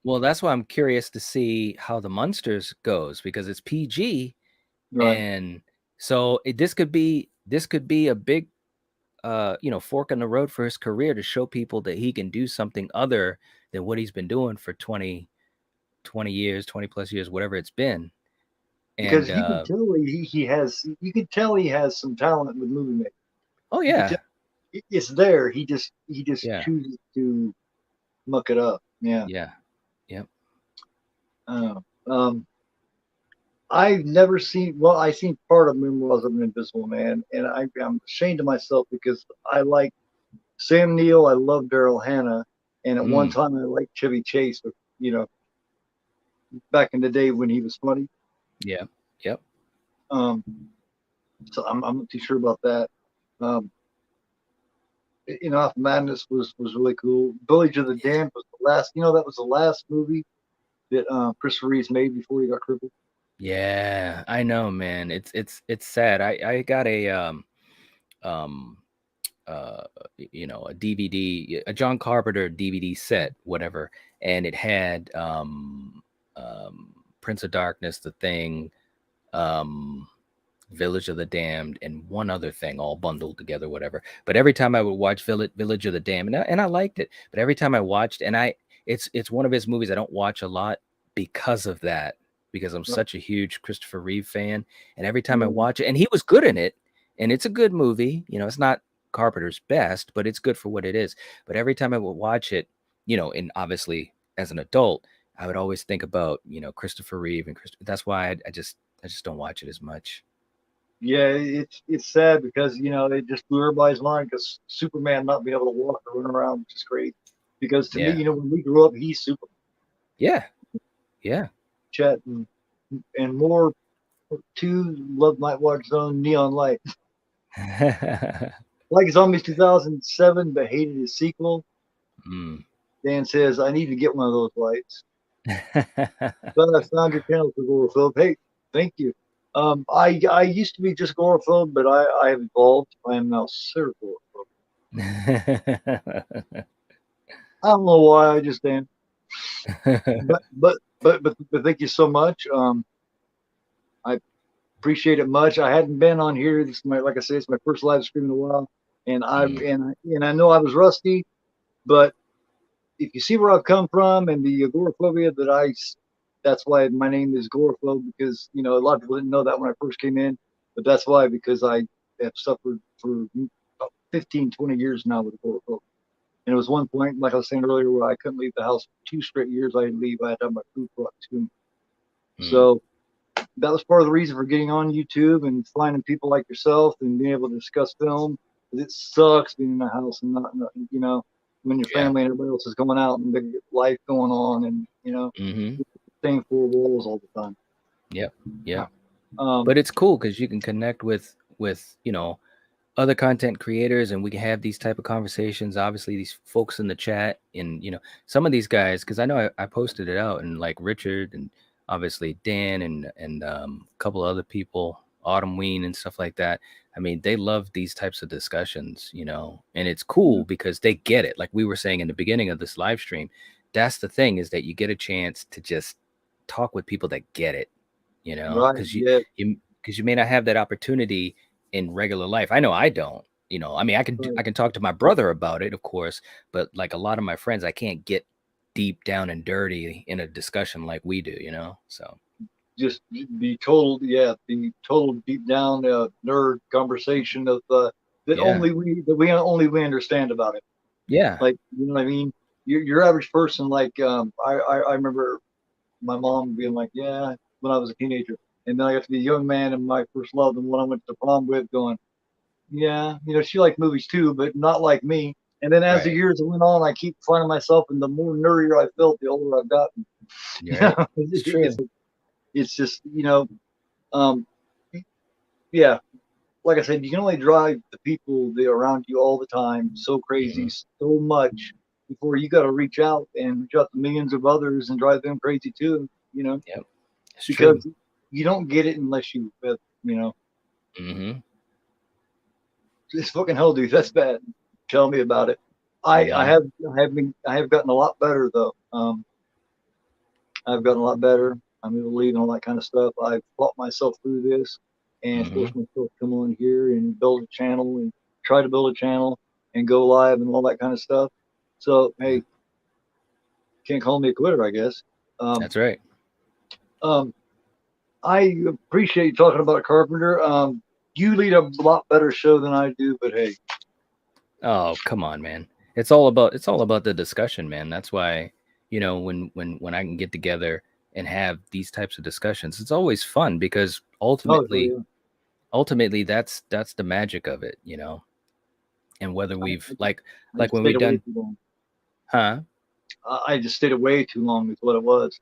Well, that's why I'm curious to see how the Munsters goes, because it's PG, Right. and so this could be a big fork in the road for his career, to show people that he can do something other than what he's been doing for 20 years, 20 plus years, whatever it's been. Because And you can tell you can tell he has some talent with movie making. oh You can tell yeah, it's there. He just yeah, chooses to muck it up. Yeah. yeah, yep, Uh, um, I've never seen. Well, I seen part of Memoirs of an Invisible Man, and I'm ashamed of myself because I like Sam Neill. I love Daryl Hannah, and at one mm, time I liked Chevy Chase. But back in the day when he was funny. yeah, yep, Um, so I'm not too sure about that. Um, Off Madness was really cool. Village of the Damned was the last. That was the last movie that Christopher Reeves made before he got crippled. yeah. I know, man. It's sad. I got um uh a DVD, a John Carpenter DVD set, whatever, and it had Prince of Darkness, The Thing, um Village of the Damned, and one other thing, all bundled together, whatever. But every time I would watch Village of the Damned, and I liked it, but every time I watched, and it's one of his movies I don't watch a lot because of that, because I'm Right. such a huge Christopher Reeve fan, and every time I Yeah. watch it, and he was good in it, and it's a good movie, it's not Carpenter's best, but it's good for what it is. But every time I would watch it, and obviously as an adult, I would always think about Christopher Reeve, and that's why I just don't watch it as much. Yeah, it's sad because it just blew everybody's mind because Superman not being able to walk or run around, which is great. Because to me, Yeah. when we grew up, he's Superman. Yeah. Yeah. Chet and more 2, love Nightwatch Zone, Neon Light. Like Zombies 2007, but hated his sequel. Mm. Dan says, I need to get one of those lights. But I found your channel for GoreAphobe. Hey, thank you. I used to be just GoreAphobe, but I have evolved. I am now Sir GoreAphobe. I don't know why, I just am. But thank you so much. I appreciate it much. I hadn't been on here. This is my, like I said, it's my first live stream in a while, and I know I was rusty, but if you see where I've come from and the agoraphobia that's why my name is Agoraphobe, because a lot of people didn't know that when I first came in, but that's why, because I have suffered for about 15, 20 years now with agoraphobia. And it was one point, like I was saying earlier, where I couldn't leave the house for 2 straight years. I had to leave. I had to have my food brought to me. So that was part of the reason for getting on YouTube and finding people like yourself and being able to discuss film. It sucks being in the house and not when your family and everybody else is going out and they get life going on, and staying 4 walls all the time. Yeah. But it's cool because you can connect with other content creators, and we can have these type of conversations. Obviously, these folks in the chat, and some of these guys, because I know I posted it out, and like Richard, and obviously Dan, and a couple of other people, Autumn Ween and stuff like that. I mean, they love these types of discussions, and it's cool because they get it. Like we were saying in the beginning of this live stream, that's the thing, is that you get a chance to just talk with people that get it, Right. because Yeah. you may not have that opportunity in regular life. I know I don't. I mean, I can talk to my brother about it, of course, but like a lot of my friends, I can't get deep down and dirty in a discussion like we do, so Just the total deep down nerd conversation of that only we understand about it. Yeah. Like, you know what I mean? Your average person, like I remember my mom being like, yeah, when I was a teenager, and then I got to be a young man and my first love, and when I went to prom with, going, yeah, she liked movies too, but not like me. And then as the years went on, I keep finding myself, and the more nerdier I felt, the older I've gotten. Right. It's true. It's just, yeah, like I said, you can only drive the people that are around you all the time so crazy, so much, before you got to reach out to millions of others and drive them crazy too, Yep. It's because true. you don't get it unless you, it's fucking hell, dude. That's bad. Tell me about it. I have gotten a lot better though. I've gotten a lot better. I'm able to leave and all that kind of stuff. I've fought myself through this and forced myself to come on here and build a channel and try to build a channel and go live and all that kind of stuff. So, hey, can't call me a quitter, I guess. That's right. I appreciate you talking about Carpenter. You lead a lot better show than I do, but hey. Oh, come on, man. It's all about the discussion, man. That's why, when I can get together and have these types of discussions, it's always fun, because ultimately that's the magic of it, And whether we've like when we've done, huh? I just stayed away too long is what it was.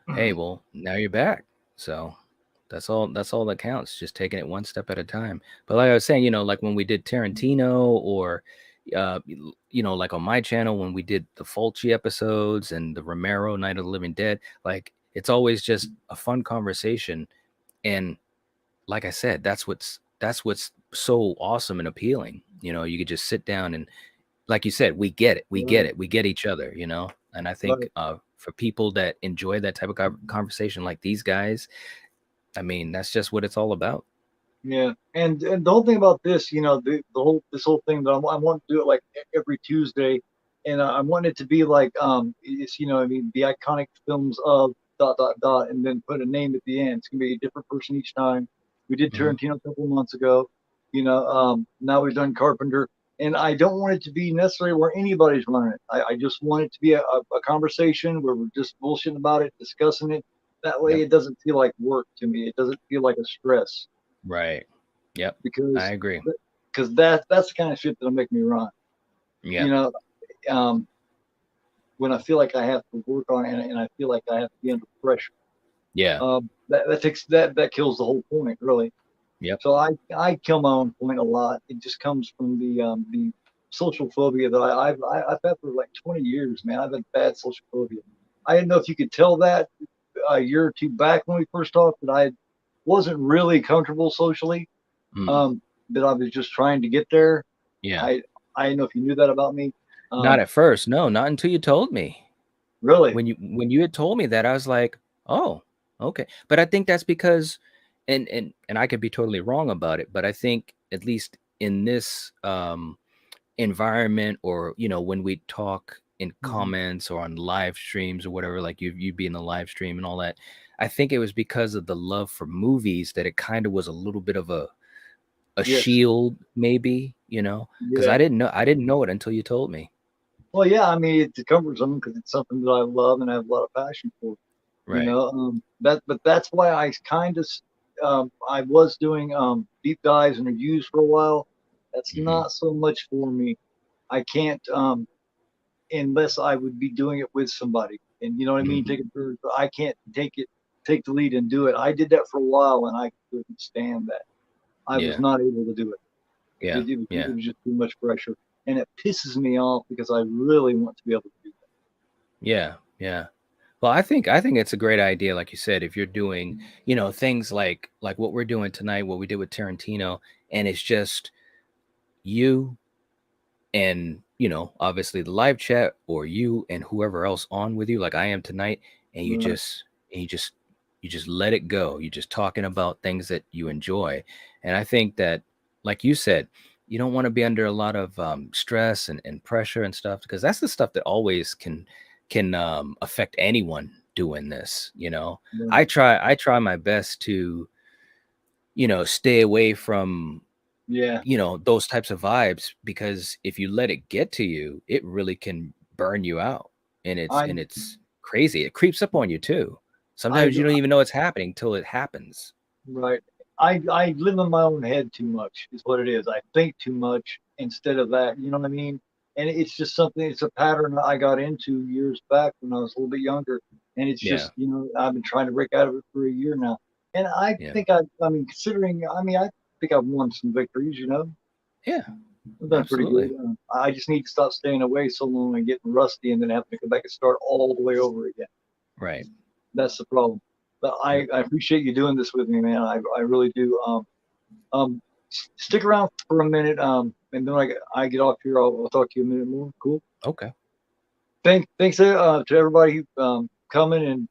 Hey, well, now you're back. So that's all that counts, just taking it one step at a time. But like I was saying, like when we did Tarantino, or like on my channel when we did the Fulci episodes and the Romero Night of the Living Dead, like it's always just a fun conversation. And like I said, that's what's so awesome and appealing. You could just sit down and, like you said, we get it. We get each other, And I think for people that enjoy that type of conversation, like these guys, I mean, that's just what it's all about. Yeah, and the whole thing about this, this whole thing that I want to do it like every Tuesday, and I want it to be like it's the iconic films of ... and then put a name at the end. It's gonna be a different person each time. We did Tarantino a couple of months ago. Now we've done Carpenter, and I don't want it to be necessarily where anybody's running it. I just want it to be a conversation where we're just bullshitting about it, discussing it. That way, it doesn't feel like work to me. It doesn't feel like a stress. Right. Yep. Because I agree. Because that's the kind of shit that'll make me run. Yeah. When I feel like I have to work on it and I feel like I have to be under pressure. Yeah. That kills the whole point, really. Yep. So I kill my own point a lot. It just comes from the social phobia that I've had for like 20 years, man. I've had bad social phobia. I didn't know if you could tell that a year or two back when we first talked, that I wasn't really comfortable socially. Mm. Um, that I was just trying to get there. Yeah. I didn't know if you knew that about me. Not at first. No, not until you told me. Really? When you had told me that, I was like, oh, okay. But I think that's because, and I could be totally wrong about it, but I think at least in this environment, or when we talk in Mhm. comments or on live streams or whatever, like you'd be in the live stream and all that, I think it was because of the love for movies that it kind of was a little bit of a Yes. shield, maybe, because Yeah. I didn't know it until you told me. Well, yeah. I mean, it's a comfort zone because it's something that I love and I have a lot of passion for. Right. But that's why I kind of I was doing deep dives and reviews for a while. That's Hmm. not so much for me. I can't unless I would be doing it with somebody, and you know what I mean. Hmm. Take it for I can't take the lead and do it. I did that for a while and I couldn't stand that. I was Yeah. not able to do it. Yeah. It Yeah. was just too much pressure, and it pisses me off because I really want to be able to do Yeah. Yeah. Well, I think it's a great idea, like you said, if you're doing, things like what we're doing tonight, what we did with Tarantino, and it's just you and obviously the live chat, or you and whoever else on with you, like I am tonight, and that. you just you just let it go. You're just talking about things that you enjoy. And I think that, like you said, you don't want to be under a lot of stress and pressure and stuff, because that's the stuff that always can affect anyone doing this. Right. I try my best to stay away from Yeah, those types of vibes, because if you let it get to you, it really can burn you out. And I it's crazy. It creeps up on you too. I Sometimes you don't even know it's happening till it happens. right. I live in my own head too much is what it is. I think too much instead of that. You know what I mean? And it's just something. It's a pattern that I got into years back when I was a little bit younger. And it's Yeah. just I've been trying to break out of it for a year now. And I Yeah. think I mean considering I think I've won some victories. Yeah. I've done pretty good. Absolutely. I just need to stop staying away so long and getting rusty and then having to come back and start all the way over again. Right. That's the problem. But Yep. I appreciate you doing this with me, man. I really do. Um, Stick around for a minute. And then I get off here. I'll talk to you a minute more. Cool. Okay. Thanks to everybody who coming and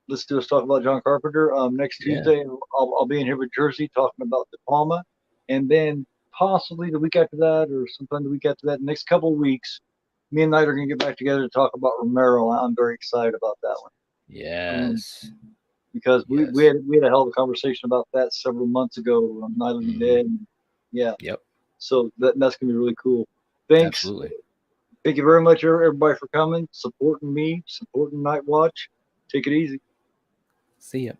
listen to us talk about John Carpenter. Next Yeah. Tuesday, I'll be in here with Jersey talking about De Palma, and then possibly the week after that, or sometime the week after that, next couple of weeks, me and Knight are gonna get back together to talk about Romero. I'm very excited about that one. Yes. Because Yes. we had a hell of a conversation about that several months ago on Night of the Hmm. Dead. Yeah, Yep. so that's gonna be really cool. Thanks, Absolutely. thank you very much, everybody, for coming, supporting me, supporting Nightwatch. Take it easy. See ya.